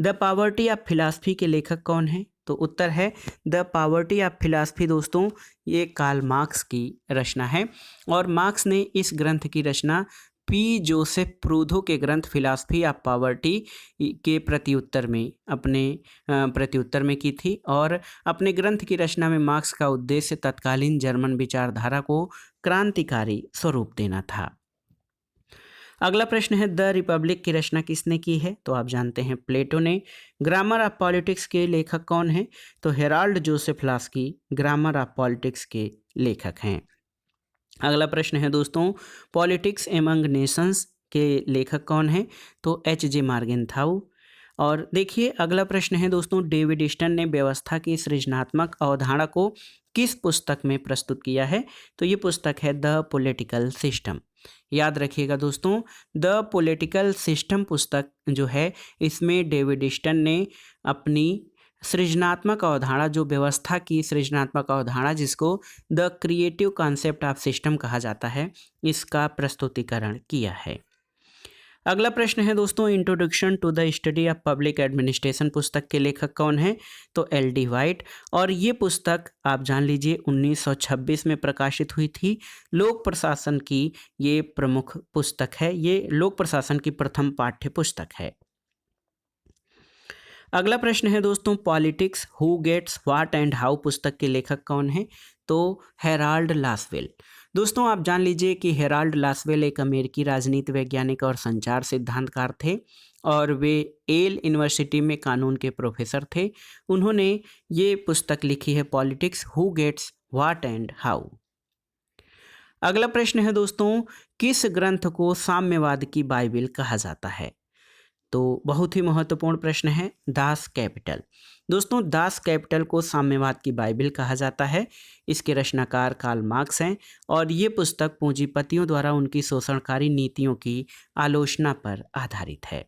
The poverty of philosophy के लेखक कौन है? तो उत्तर है द पॉवर्टी ऑफ फिलॉसफी दोस्तों ये कार्ल मार्क्स की रचना है, और मार्क्स ने इस ग्रंथ की रचना पी जोसेफ प्रूथो के ग्रंथ फिलॉसफी ऑफ पॉवर्टी के प्रत्युत्तर में की थी, और अपने ग्रंथ की रचना में मार्क्स का उद्देश्य तत्कालीन जर्मन विचारधारा को क्रांतिकारी स्वरूप देना था। अगला प्रश्न है, द रिपब्लिक की रचना किसने की है? तो आप जानते हैं प्लेटो ने। ग्रामर ऑफ पॉलिटिक्स के लेखक कौन हैं? तो Herald Joseph Laski grammar of politics के लेखक हैं। अगला प्रश्न है दोस्तों, पॉलिटिक्स एमंग नेशंस के लेखक कौन हैं? तो एच.जे. मार्गेनथाउ। और देखिए अगला प्रश्न है दोस्तों, डेविड ईस्टन ने व्यवस्था की सृजनात्मक अवधारणा को किस पुस्तक में प्रस्तुत किया है? तो ये पुस्तक है द पॉलिटिकल सिस्टम। याद रखिएगा दोस्तों, द पॉलिटिकल सिस्टम पुस्तक जो है, इसमें डेविड ईस्टन ने अपनी सृजनात्मक अवधारणा, जो व्यवस्था की सृजनात्मक अवधारणा जिसको the creative concept of system कहा जाता है, इसका प्रस्तुतिकरण किया है। अगला प्रश्न है दोस्तों, introduction to the study of public administration पुस्तक के लेखक कौन है? तो एल.डी. वाइट। और ये पुस्तक आप जान लीजिए 1926 में प्रकाशित हुई थी। लोक प्रशासन की ये प्रमुख पुस्तक है, ये लोक प्रशासन की प्रथम पाठ्य पुस्तक है। अगला प्रश्न है दोस्तों, politics who gets what and how पुस्तक के लेखक कौन है? तो हेराल्ड लासवेल। दोस्तों आप जान लीजिए कि हेराल्ड लासवेल एक अमेरिकी राजनीति वैज्ञानिक और संचार सिद्धांतकार थे, और वे येल यूनिवर्सिटी में कानून के प्रोफेसर थे। उन्होंने ये पुस्तक लिखी है, politics who gets what and how. अगला प्रश्न है दोस्तों, किस ग्रंथ को साम्यवाद की बाइबिल कहा जाता है? तो बहुत ही महत्वपूर्ण प्रश्न है, दास कैपिटल। दोस्तों दास कैपिटल को साम्यवाद की बाइबिल कहा जाता है। इसके रचनाकार कार्ल मार्क्स हैं, और ये पुस्तक पूंजीपतियों द्वारा उनकी शोषणकारी नीतियों की आलोचना पर आधारित है।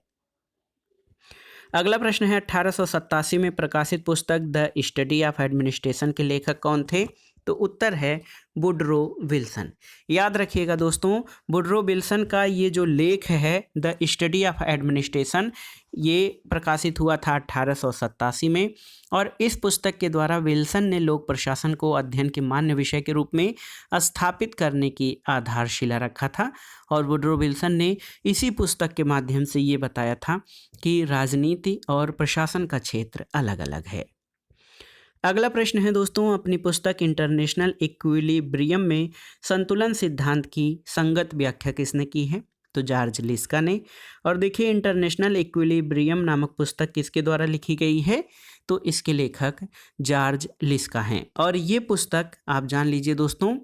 अगला प्रश्न है, 1887 में प्रकाशित पुस्तक द स्टडी ऑफ एडमिनिस्ट्रेशन के लेखक कौन थे? तो उत्तर है वुडरो विल्सन। याद रखिएगा दोस्तों, वुडरो विल्सन का ये जो लेख है द स्टडी ऑफ एडमिनिस्ट्रेशन, ये प्रकाशित हुआ था 1887 में, और इस पुस्तक के द्वारा विल्सन ने लोक प्रशासन को अध्ययन के मान्य विषय के रूप में स्थापित करने की आधारशिला रखा था। और वुडरो विल्सन ने इसी पुस्तक के माध्यम से ये बताया था कि राजनीति और प्रशासन का क्षेत्र अलग अलग है। अगला प्रश्न है दोस्तों, अपनी पुस्तक इंटरनेशनल इक्विलिब्रियम में संतुलन सिद्धांत की संगत व्याख्या किसने की है? तो जॉर्ज लिस्का ने। और देखिए इंटरनेशनल इक्विलिब्रियम नामक पुस्तक किसके द्वारा लिखी गई है? तो इसके लेखक जॉर्ज लिस्का हैं। और ये पुस्तक आप जान लीजिए दोस्तों,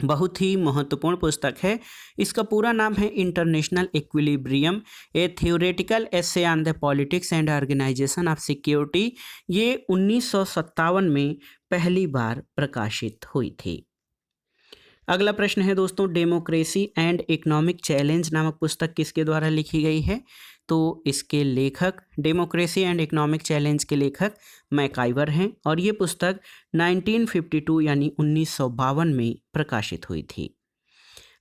बहुत ही महत्वपूर्ण पुस्तक है। इसका पूरा नाम है international equilibrium, a theoretical essay on the politics and organisation of security. ये 1957 में पहली बार प्रकाशित हुई थी। अगला प्रश्न है दोस्तों, डेमोक्रेसी एंड इकोनॉमिक चैलेंज नामक पुस्तक किसके द्वारा लिखी गई है? तो इसके लेखक, डेमोक्रेसी एंड इकोनॉमिक चैलेंज के लेखक मैकाइवर हैं, और ये पुस्तक 1952 यानी 1952 में प्रकाशित हुई थी।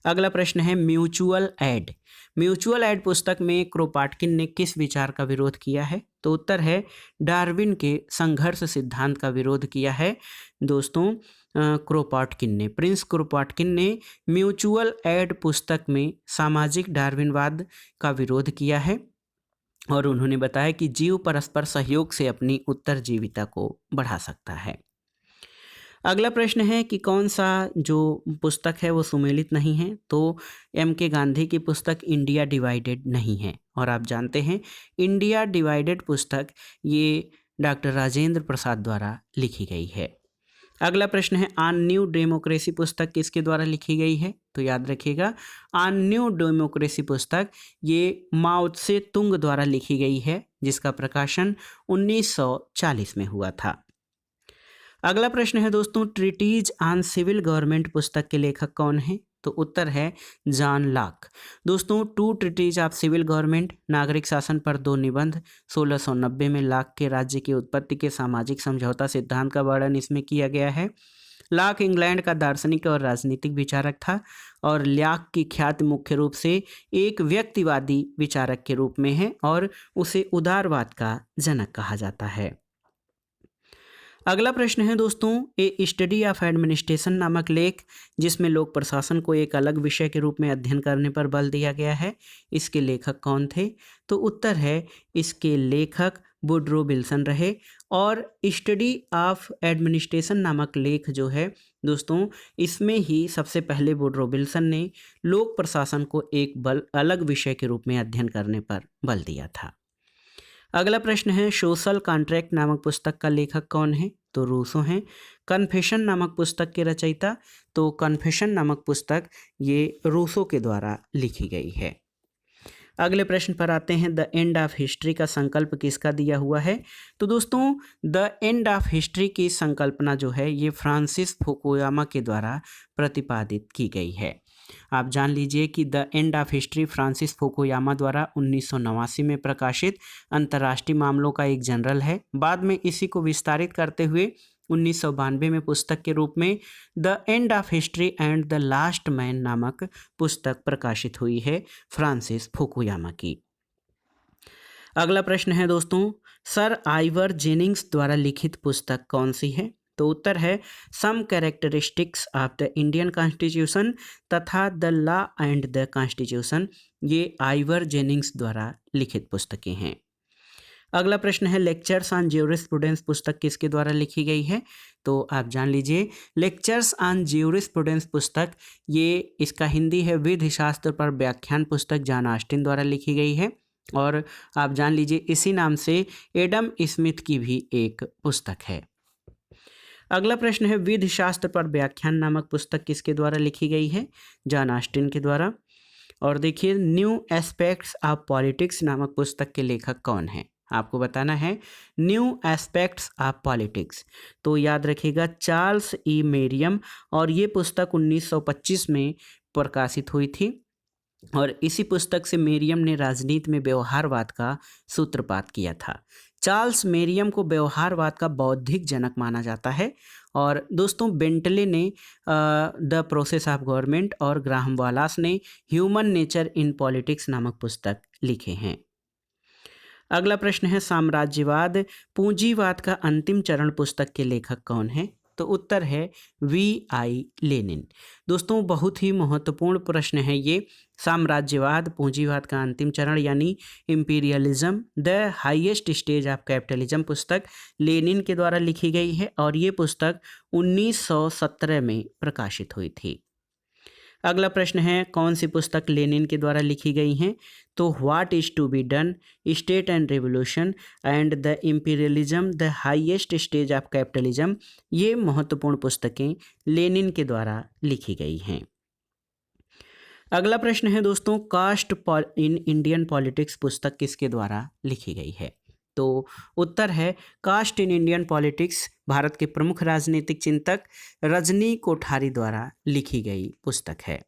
अगला प्रश्न है, म्यूचुअल एड। म्यूचुअल एड पुस्तक में क्रोपाटकिन ने किस विचार का विरोध किया है? तो उत्तर है डार्विन के संघर्ष सिद्धांत का विरोध किया है दोस्तों क्रोपाटकिन ने। प्रिंस क्रोपाटकिन ने म्यूचुअल एड पुस्तक में सामाजिक डार्विनवाद का विरोध किया है, और उन्होंने बताया कि जीव परस्पर सहयोग से अपनी उत्तरजीविता को बढ़ा सकता है। अगला प्रश्न है कि कौन सा जो पुस्तक है वो सुमेलित नहीं है? तो M.K. गांधी की पुस्तक इंडिया डिवाइडेड नहीं है, और आप जानते हैं इंडिया डिवाइडेड पुस्तक ये डॉक्टर राजेंद्र प्रसाद द्वारा लिखी गई है। अगला प्रश्न है, ऑन न्यू डेमोक्रेसी पुस्तक किसके द्वारा लिखी गई है? तो याद रखिएगा, ऑन न्यू डेमोक्रेसी पुस्तक ये माओ त्से तुंग द्वारा लिखी गई है, जिसका प्रकाशन 1940 में हुआ था। अगला प्रश्न है दोस्तों, ट्रीटीज ऑन सिविल गवर्नमेंट पुस्तक के लेखक कौन है? तो उत्तर है जॉन लॉक। दोस्तों two treatise of civil government, नागरिक शासन पर 2 निबंध, 1690 में लॉक के राज्य की उत्पत्ति के सामाजिक समझौता सिद्धांत का वर्णन इसमें किया गया है। लॉक इंग्लैंड का दार्शनिक और राजनीतिक विचारक था, और लॉक की ख्याति मुख्य रूप से एक व्यक्तिवादी विचारक के रूप में है, और उसे उदारवाद का जनक कहा जाता है। अगला प्रश्न है दोस्तों, ए स्टडी ऑफ एडमिनिस्ट्रेशन नामक लेख जिसमें लोक प्रशासन को एक अलग विषय के रूप में अध्ययन करने पर बल दिया गया है, इसके लेखक कौन थे? तो उत्तर है इसके लेखक वुडरो विल्सन रहे। और स्टडी ऑफ एडमिनिस्ट्रेशन नामक लेख जो है दोस्तों, इसमें ही सबसे पहले वुडरो विल्सन ने लोक प्रशासन को एक अलग विषय के रूप में अध्ययन करने पर बल दिया था। अगला प्रश्न है, सोशल कॉन्ट्रैक्ट नामक पुस्तक का लेखक कौन है? तो रूसो हैं। कन्फेशन नामक पुस्तक के रचयिता? तो कन्फेशन नामक पुस्तक ये रूसो के द्वारा लिखी गई है। अगले प्रश्न पर आते हैं, द एंड ऑफ हिस्ट्री का संकल्प किसका दिया हुआ है? तो दोस्तों द एंड ऑफ हिस्ट्री की संकल्पना जो है ये फ्रांसिस फुकुयामा के द्वारा प्रतिपादित की गई है। आप जान लीजिए कि the end of history Francis Fukuyama द्वारा 1989 में प्रकाशित अंतर्राष्ट्रीय मामलों का एक जर्नल है। बाद में इसी को विस्तारित करते हुए 1992 में पुस्तक के रूप में the end of history and the last man नामक पुस्तक प्रकाशित हुई है फ्रांसिस फुकुयामा की। अगला प्रश्न है दोस्तों, सर आइवर जेनिंग्स द्वारा लिखित पुस्तक कौन सी है? तो उत्तर है some characteristics of the Indian constitution तथा the law and the constitution. ये आइवर जेनिंग्स द्वारा लिखित पुस्तकें हैं। अगला प्रश्न है, लेक्चर्स ऑन ज्यूरिस्प्रूडेंस पुस्तक किसके द्वारा लिखी गई है? तो आप जान लीजिए, लेक्चर्स ऑन ज्यूरिस्प्रूडेंस पुस्तक ये इसका हिंदी है विधि शास्त्र पर व्याख्यान पुस्तक जॉन ऑस्टिन द्वारा लिखी गई है। और आप जान लीजिए इसी नाम से एडम स्मिथ की भी एक पुस्तक है। अगला प्रश्न है, विधि शास्त्र पर व्याख्यान नामक पुस्तक किसके द्वारा लिखी गई है? जॉन ऑस्टिन के द्वारा। और देखिए, न्यू एस्पेक्ट्स ऑफ पॉलिटिक्स नामक पुस्तक के लेखक कौन है? आपको बताना है न्यू एस्पेक्ट्स ऑफ पॉलिटिक्स। तो याद रखिएगा चार्ल्स ई मेरियम, और ये पुस्तक 1925 में प्रकाशित हुई थी। और इसी पुस्तक से मेरियम ने राजनीति में व्यवहारवाद का सूत्रपात किया था। चार्ल्स मेरियम को व्यवहारवाद का बौद्धिक जनक माना जाता है। और दोस्तों बेंटले ने द प्रोसेस ऑफ गवर्नमेंट और ग्राहम वालास ने ह्यूमन नेचर इन पॉलिटिक्स नामक पुस्तक लिखे हैं। अगला प्रश्न है, साम्राज्यवाद पूंजीवाद का अंतिम चरण पुस्तक के लेखक कौन है? तो उत्तर है V.I. लेनिन। दोस्तों बहुत ही महत्वपूर्ण प्रश्न है ये। साम्राज्यवाद पूंजीवाद का अंतिम चरण यानी imperialism the highest stage of capitalism पुस्तक लेनिन के द्वारा लिखी गई है। और ये पुस्तक 1917 में प्रकाशित हुई थी। अगला प्रश्न है, कौन सी पुस्तक लेनिन के द्वारा लिखी गई हैं? तो what is to be done, state and revolution and the imperialism the highest stage of capitalism, ये महत्वपूर्ण पुस्तकें लेनिन के द्वारा लिखी गई हैं। अगला प्रश्न है दोस्तों, कास्ट इन इंडियन पॉलिटिक्स पुस्तक किसके द्वारा लिखी गई है? तो उत्तर है कास्ट इन इंडियन पॉलिटिक्स भारत के प्रमुख राजनीतिक चिंतक रजनी कोठारी द्वारा लिखी गई पुस्तक है।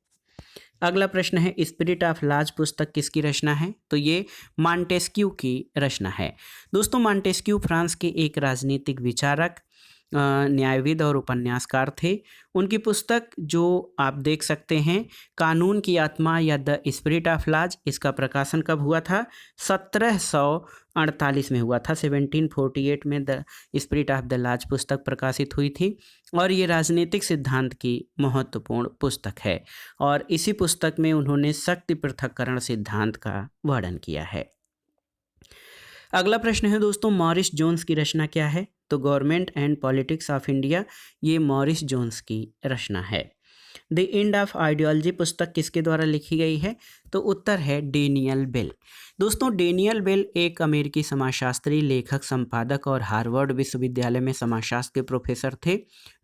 अगला प्रश्न है, स्पिरिट ऑफ लॉज पुस्तक किसकी रचना है? तो ये मॉन्टेस्क्यू की रचना है। दोस्तों मॉन्टेस्क्यू फ्रांस के एक राजनीतिक विचारक, न्यायविद और उपन्यासकार थे। उनकी पुस्तक जो आप देख सकते हैं, कानून की आत्मा या द स्पिरिट ऑफ लॉज, इसका प्रकाशन कब हुआ था? 1748 में हुआ था। 1748 में the spirit of the laws पुस्तक प्रकाशित हुई थी। और ये राजनीतिक सिद्धांत की महत्वपूर्ण पुस्तक है। और इसी पुस्तक में उन्होंने शक्ति पृथक्करण सिद्धांत का वर्णन किया है। अगला प्रश्न है दोस्तों, मॉरिस जोन्स की रचना क्या है? तो government and politics of India, ये मॉरिस जोन्स की रचना है। द एंड ऑफ आइडियोलॉजी पुस्तक किसके द्वारा लिखी गई है? तो उत्तर है डेनियल बेल। दोस्तों डेनियल बेल एक अमेरिकी समाजशास्त्री, लेखक, संपादक और हार्वर्ड विश्वविद्यालय में समाजशास्त्र के प्रोफेसर थे।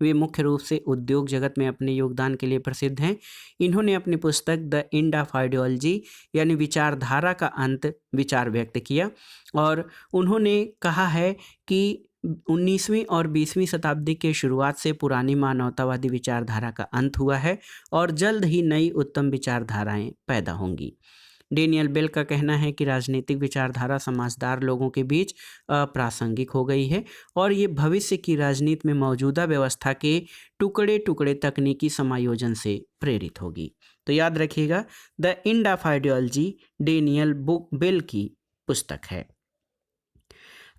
वे मुख्य रूप से उद्योग जगत में अपने योगदान के लिए प्रसिद्ध हैं। इन्होंने अपनी पुस्तक द एंड ऑफ आइडियोलॉजी यानी विचारधारा का अंत विचार व्यक्त किया। और उन्होंने कहा है कि 19वीं और 20वीं शताब्दी के शुरुआत से पुरानी मानवतावादी विचारधारा का अंत हुआ है और जल्द ही नई उत्तम विचारधाराएं पैदा होंगी। डेनियल बेल का कहना है कि राजनीतिक विचारधारा समझदार लोगों के बीच अप्रासंगिक हो गई है और ये भविष्य की राजनीति में मौजूदा व्यवस्था के टुकड़े टुकड़े तकनीकी समायोजन से प्रेरित होगी। तो याद रखिएगा, the end of ideology Daniel Bell की पुस्तक है।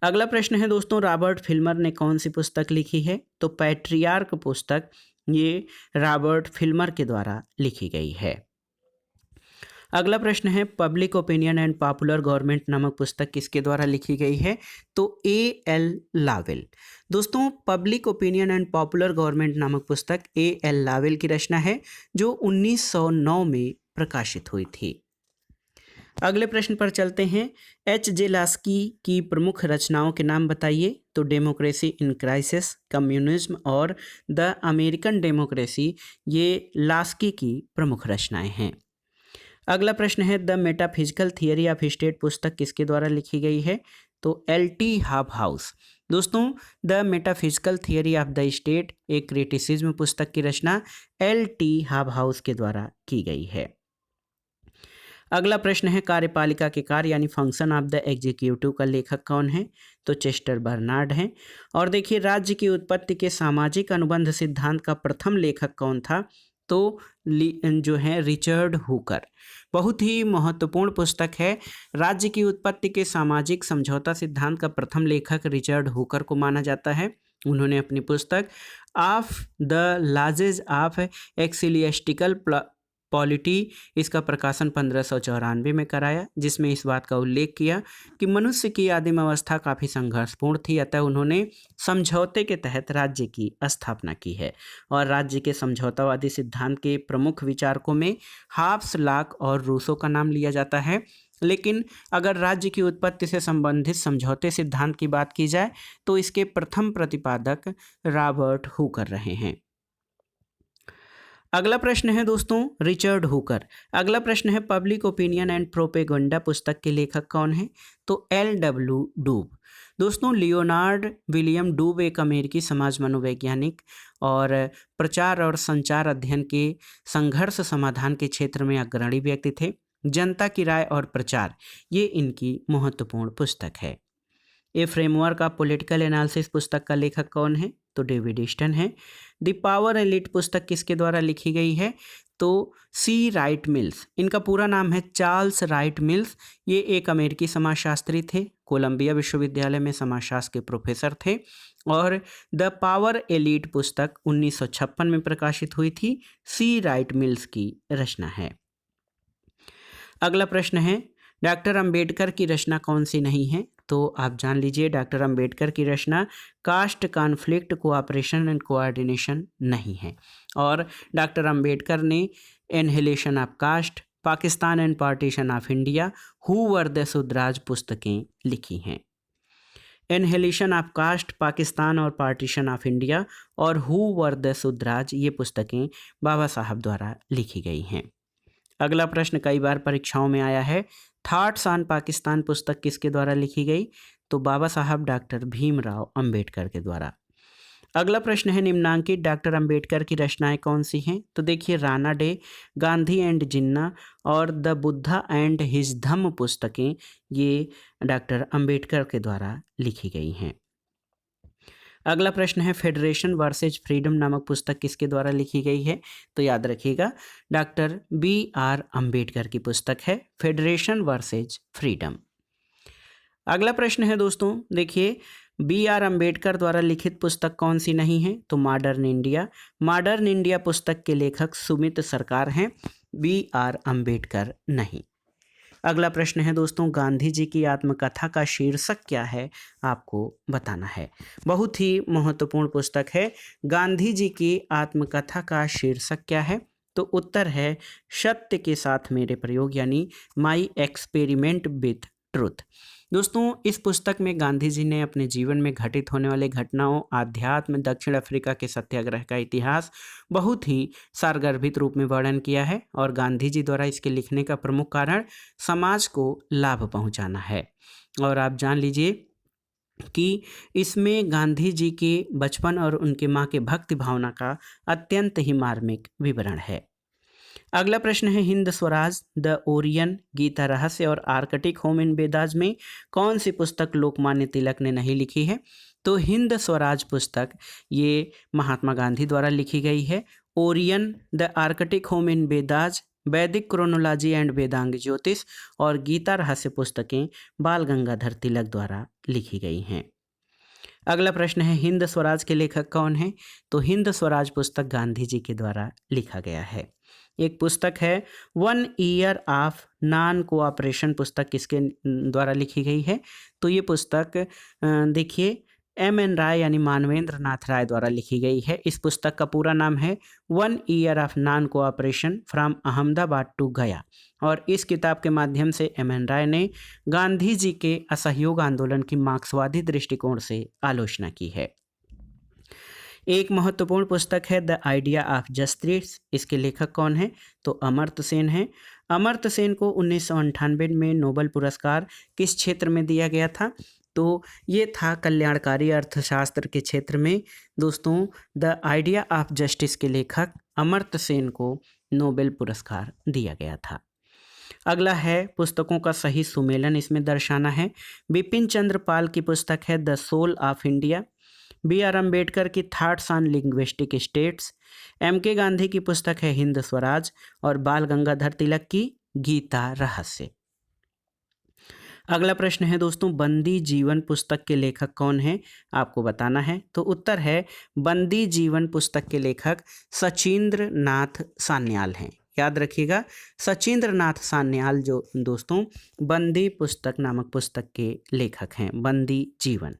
अगला प्रश्न है दोस्तों, रॉबर्ट फिल्मर ने कौन सी पुस्तक लिखी है? तो पैट्रियार्क पुस्तक ये रॉबर्ट फिल्मर के द्वारा लिखी गई है। अगला प्रश्न है, public opinion and popular government नामक पुस्तक किसके द्वारा लिखी गई है? तो A.L. लावेल। दोस्तों, public opinion and popular government नामक पुस्तक A.L. लावेल की रचना है जो 1909 में प्रकाशित हुई थी। अगले प्रश्न पर चलते हैं, H.J. लास्की की प्रमुख रचनाओं के नाम बताइए। तो डेमोक्रेसी इन क्राइसिस, कम्युनिज्म और द अमेरिकन डेमोक्रेसी ये लास्की की प्रमुख रचनाएं हैं। अगला प्रश्न है, the metaphysical theory of state पुस्तक किसके द्वारा लिखी गई है? तो L.T. हॉबहाउस। दोस्तों, the metaphysical theory of the state एक क्रिटिसिज्म पुस्तक की रचना L.T. हॉबहाउस के द्वारा की गई है। अगला प्रश्न है, कार्यपालिका के कार्य यानी फंक्शन ऑफ द एग्जीक्यूटिव का लेखक कौन है? तो चेस्टर बर्नार्ड हैं। और देखिए, राज्य की उत्पत्ति के सामाजिक अनुबंध सिद्धांत का प्रथम लेखक कौन था? तो जो है रिचर्ड हुकर। बहुत ही महत्वपूर्ण पुस्तक है। राज्य की उत्पत्ति के सामाजिक समझौता सिद्धांत का प्रथम लेखक रिचर्ड हुकर को माना जाता है। उन्होंने अपनी पुस्तक of the laws of ecclesiastical polity इसका प्रकाशन 1594 में कराया, जिसमें इस बात का उल्लेख किया कि मनुष्य की आदिम अवस्था काफ़ी संघर्षपूर्ण थी, अतः उन्होंने समझौते के तहत राज्य की स्थापना की है। और राज्य के समझौतावादी सिद्धांत के प्रमुख विचारकों में हाब्स, लॉक और रूसो का नाम लिया जाता है। लेकिन अगर राज्य की उत्पत्ति से संबंधित समझौते सिद्धांत की बात की जाए तो इसके प्रथम प्रतिपादक रॉबर्ट हुकर रहे हैं। अगला प्रश्न है दोस्तों, रिचर्ड हुकर। अगला प्रश्न है, पब्लिक ओपिनियन एंड प्रोपेगेंडा पुस्तक के लेखक कौन है? तो L.W. डूब। दोस्तों, लियोनार्ड विलियम डूब एक अमेरिकी समाज मनोवैज्ञानिक और प्रचार और संचार अध्ययन के संघर्ष समाधान के क्षेत्र में अग्रणी व्यक्ति थे। जनता की राय और प्रचार ये इनकी महत्वपूर्ण पुस्तक है। ए फ्रेमवर्क ऑफ पॉलिटिकल एनालिसिस पुस्तक का लेखक कौन है? तो डेविड ईस्टन है। द पावर एलिट पुस्तक किसके द्वारा लिखी गई है? तो सी राइट मिल्स। इनका पूरा नाम है चार्ल्स राइट मिल्स। ये एक अमेरिकी समाजशास्त्री थे, कोलंबिया विश्वविद्यालय में समाजशास्त्र के प्रोफेसर थे। और द पावर एलिट पुस्तक 1956 में प्रकाशित हुई थी। सी राइट मिल्स की रचना है। अगला प्रश्न है, डॉक्टर अंबेडकर की रचना कौन सी नहीं है? तो आप जान लीजिए, डॉक्टर अंबेडकर की रचना caste conflict cooperation and coordination नहीं है। और डॉक्टर अंबेडकर ने annihilation of caste, Pakistan and partition of India, who were the Shudras पुस्तकें लिखी हैं। एनहिलेशन ऑफ कास्ट, पाकिस्तान और पार्टीशन ऑफ इंडिया और हु वर द सुधराज ये पुस्तकें बाबा साहब द्वारा लिखी गई हैं। अगला प्रश्न कई बार परीक्षाओं में आया है, थॉट्स ऑन पाकिस्तान पुस्तक किसके द्वारा लिखी गई? तो बाबा साहब डॉक्टर भीमराव अंबेडकर के द्वारा। अगला प्रश्न है, निम्नांकित डॉक्टर अंबेडकर की रचनाएं कौन सी हैं? तो देखिए, राणा डे, गांधी एंड जिन्ना और द बुद्धा एंड हिज धम्म पुस्तकें ये डॉक्टर अंबेडकर के द्वारा लिखी गई हैं। अगला प्रश्न है, फेडरेशन वर्सेज फ्रीडम नामक पुस्तक किसके द्वारा लिखी गई है? तो याद रखिएगा, डॉक्टर B.R. अंबेडकर की पुस्तक है फेडरेशन वर्सेज फ्रीडम। अगला प्रश्न है दोस्तों, देखिए, B.R. अंबेडकर द्वारा लिखित पुस्तक कौन सी नहीं है? तो मॉडर्न इंडिया। मॉडर्न इंडिया पुस्तक के लेखक सुमित सरकार हैं, B.R. अंबेडकर नहीं। अगला प्रश्न है दोस्तों, गांधी जी की आत्मकथा का शीर्षक क्या है? आपको बताना है। बहुत ही महत्वपूर्ण पुस्तक है। गांधी जी की आत्मकथा का शीर्षक क्या है? तो उत्तर है सत्य के साथ मेरे प्रयोग, यानी माई एक्सपेरिमेंट विथ ट्रुथ। दोस्तों, इस पुस्तक में गांधी जी ने अपने जीवन में घटित होने वाले घटनाओं, आध्यात्म, दक्षिण अफ्रीका के सत्याग्रह का इतिहास बहुत ही सारगर्भित रूप में वर्णन किया है। और गांधी जी द्वारा इसके लिखने का प्रमुख कारण समाज को लाभ पहुंचाना है। और आप जान लीजिए कि इसमें गांधी जी के बचपन और उनके माँ के भक्ति भावना का अत्यंत ही मार्मिक विवरण है। अगला प्रश्न है, हिंद स्वराज, द ओरियन, गीता रहस्य और आर्कटिक होम इन वेदास में कौन सी पुस्तक लोकमान्य तिलक ने नहीं लिखी है? तो हिंद स्वराज पुस्तक ये महात्मा गांधी द्वारा लिखी गई है। Orion, the Arctic home in Vedas वैदिक क्रोनोलॉजी एंड वेदांग ज्योतिष और गीता रहस्य पुस्तकें बाल गंगाधर तिलक द्वारा लिखी गई हैं। अगला प्रश्न है हिंद स्वराज के लेखक कौन हैं? तो हिंद स्वराज पुस्तक गांधी जी के द्वारा लिखा गया है। एक पुस्तक है 1 ईयर ऑफ नॉन कोऑपरेशन, पुस्तक किसके द्वारा लिखी गई है? तो ये पुस्तक देखिए M.N. राय यानी मानवेंद्र नाथ राय द्वारा लिखी गई है। इस पुस्तक का पूरा नाम है 1 year of non cooperation from Ahmedabad to Gaya, और इस किताब के माध्यम से M.N. राय ने गांधी जी के असहयोग आंदोलन की मार्क्सवादी दृष्टिकोण से आलोचना की है। एक महत्वपूर्ण पुस्तक है द आइडिया ऑफ जस्टिस, इसके लेखक कौन है? तो अमर्त्य सेन है। अमर्त्य सेन को 1998 में नोबेल पुरस्कार किस क्षेत्र में दिया गया था? तो ये था कल्याणकारी अर्थशास्त्र के क्षेत्र में। दोस्तों, द आइडिया ऑफ जस्टिस के लेखक अमर्त्य सेन को नोबेल पुरस्कार दिया गया था। अगला है पुस्तकों का सही सुमेलन इसमें दर्शाना है। बिपिन चंद्र पाल की पुस्तक है the soul of India, B.R. Ambedkar की thoughts on linguistic states, M.K. Gandhi की पुस्तक है हिंद स्वराज, और बाल गंगाधर तिलक की गीता रहस्य। अगला प्रश्न है दोस्तों, बंदी जीवन पुस्तक के लेखक कौन है? आपको बताना है। तो उत्तर है बंदी जीवन पुस्तक के लेखक सचिंद्र नाथ सान्याल हैं। याद रखिएगा, सचिंद्र नाथ सान्याल जो दोस्तों बंदी पुस्तक नामक पुस्तक के लेखक हैं, बंदी जीवन।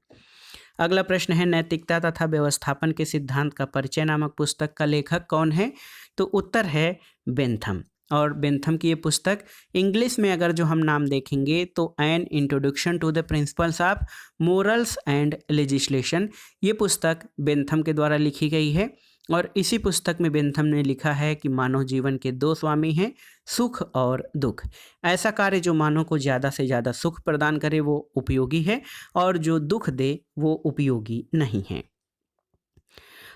अगला प्रश्न है नैतिकता तथा व्यवस्थापन के सिद्धांत का परिचय नामक पुस्तक का लेखक कौन है? तो उत्तर है बेंथम, और बेंथम की ये पुस्तक इंग्लिश में अगर जो हम नाम देखेंगे तो an introduction to the principles of morals and legislation, ये पुस्तक बेंथम के द्वारा लिखी गई है। और इसी पुस्तक में बेंथम ने लिखा है कि मानव जीवन के दो स्वामी हैं, सुख और दुख। ऐसा कार्य जो मानव को ज़्यादा से ज़्यादा सुख प्रदान करे वो उपयोगी है, और जो दुख दे वो उपयोगी नहीं है।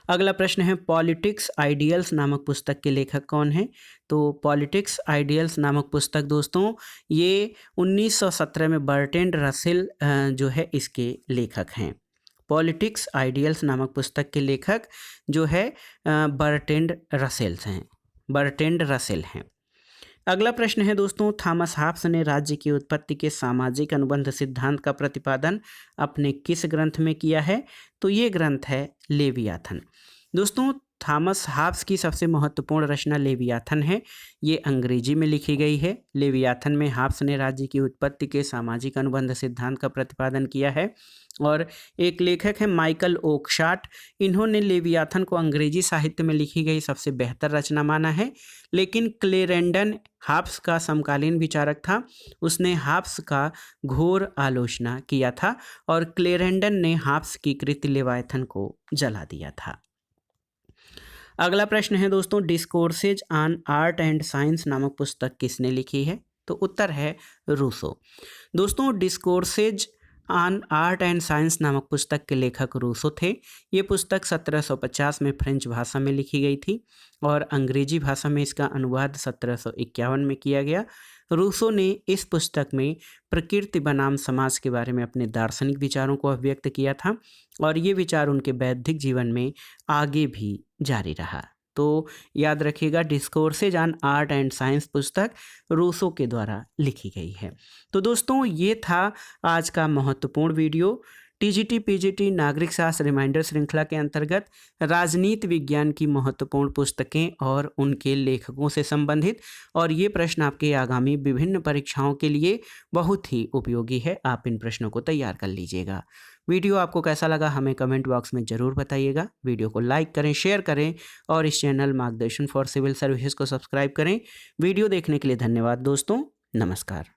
अगला प्रश्न है पॉलिटिक्स आइडियल्स नामक पुस्तक के लेखक कौन है? तो पॉलिटिक्स आइडियल्स नामक पुस्तक दोस्तों ये 1917 में बर्ट्रैंड रसेल जो है इसके लेखक हैं। पॉलिटिक्स आइडियल्स नामक पुस्तक के लेखक जो है बर्ट्रैंड रसेल हैं। अगला प्रश्न है दोस्तों, थॉमस हॉब्स ने राज्य की उत्पत्ति के सामाजिक अनुबंध सिद्धांत का प्रतिपादन अपने किस ग्रंथ में किया है? तो ये ग्रंथ है लेवियाथन। दोस्तों, थॉमस हॉब्स की सबसे महत्वपूर्ण रचना लेवियाथन है। ये अंग्रेजी में लिखी गई है। लेवियाथन में हॉब्स ने राज्य की उत्पत्ति के सामाजिक अनुबंध सिद्धांत का प्रतिपादन किया है। और एक लेखक है माइकल ओकशाट, इन्होंने लेवियाथन को अंग्रेजी साहित्य में लिखी गई सबसे बेहतर रचना माना है। लेकिन क्लेरेंडन हॉब्स का समकालीन विचारक था, उसने हॉब्स का घोर आलोचना किया था, और क्लेरेंडन ने हॉब्स की कृति लेवियाथन को जला दिया था। अगला प्रश्न है दोस्तों, discourses on art and science नामक पुस्तक किसने लिखी है? तो उत्तर है रूसो। दोस्तों, discourses on art and science नामक पुस्तक के लेखक रूसो थे। ये पुस्तक 1750 में फ्रेंच भाषा में लिखी गई थी, और अंग्रेजी भाषा में इसका अनुवाद 1751 में किया गया। रूसो ने इस पुस्तक में प्रकृति बनाम समाज के बारे में अपने दार्शनिक विचारों को अभिव्यक्त किया था, और ये विचार उनके बौद्धिक जीवन में आगे भी जारी रहा। तो याद रखिएगा, discourses on art and science पुस्तक रूसो के द्वारा लिखी गई है। तो दोस्तों, ये था आज का महत्वपूर्ण वीडियो। टीजीटी पीजीटी नागरिक शास्त्र रिमाइंडर श्रृंखला के अंतर्गत राजनीति विज्ञान की महत्वपूर्ण पुस्तकें और उनके लेखकों से संबंधित, और ये प्रश्न आपके आगामी विभिन्न परीक्षाओं के लिए बहुत ही उपयोगी है। आप इन प्रश्नों को तैयार कर लीजिएगा। वीडियो आपको कैसा लगा हमें कमेंट बॉक्स में ज़रूर बताइएगा। वीडियो को लाइक करें, शेयर करें, और इस चैनल मार्गदर्शन फॉर सिविल सर्विसेज को सब्सक्राइब करें। वीडियो देखने के लिए धन्यवाद दोस्तों। नमस्कार।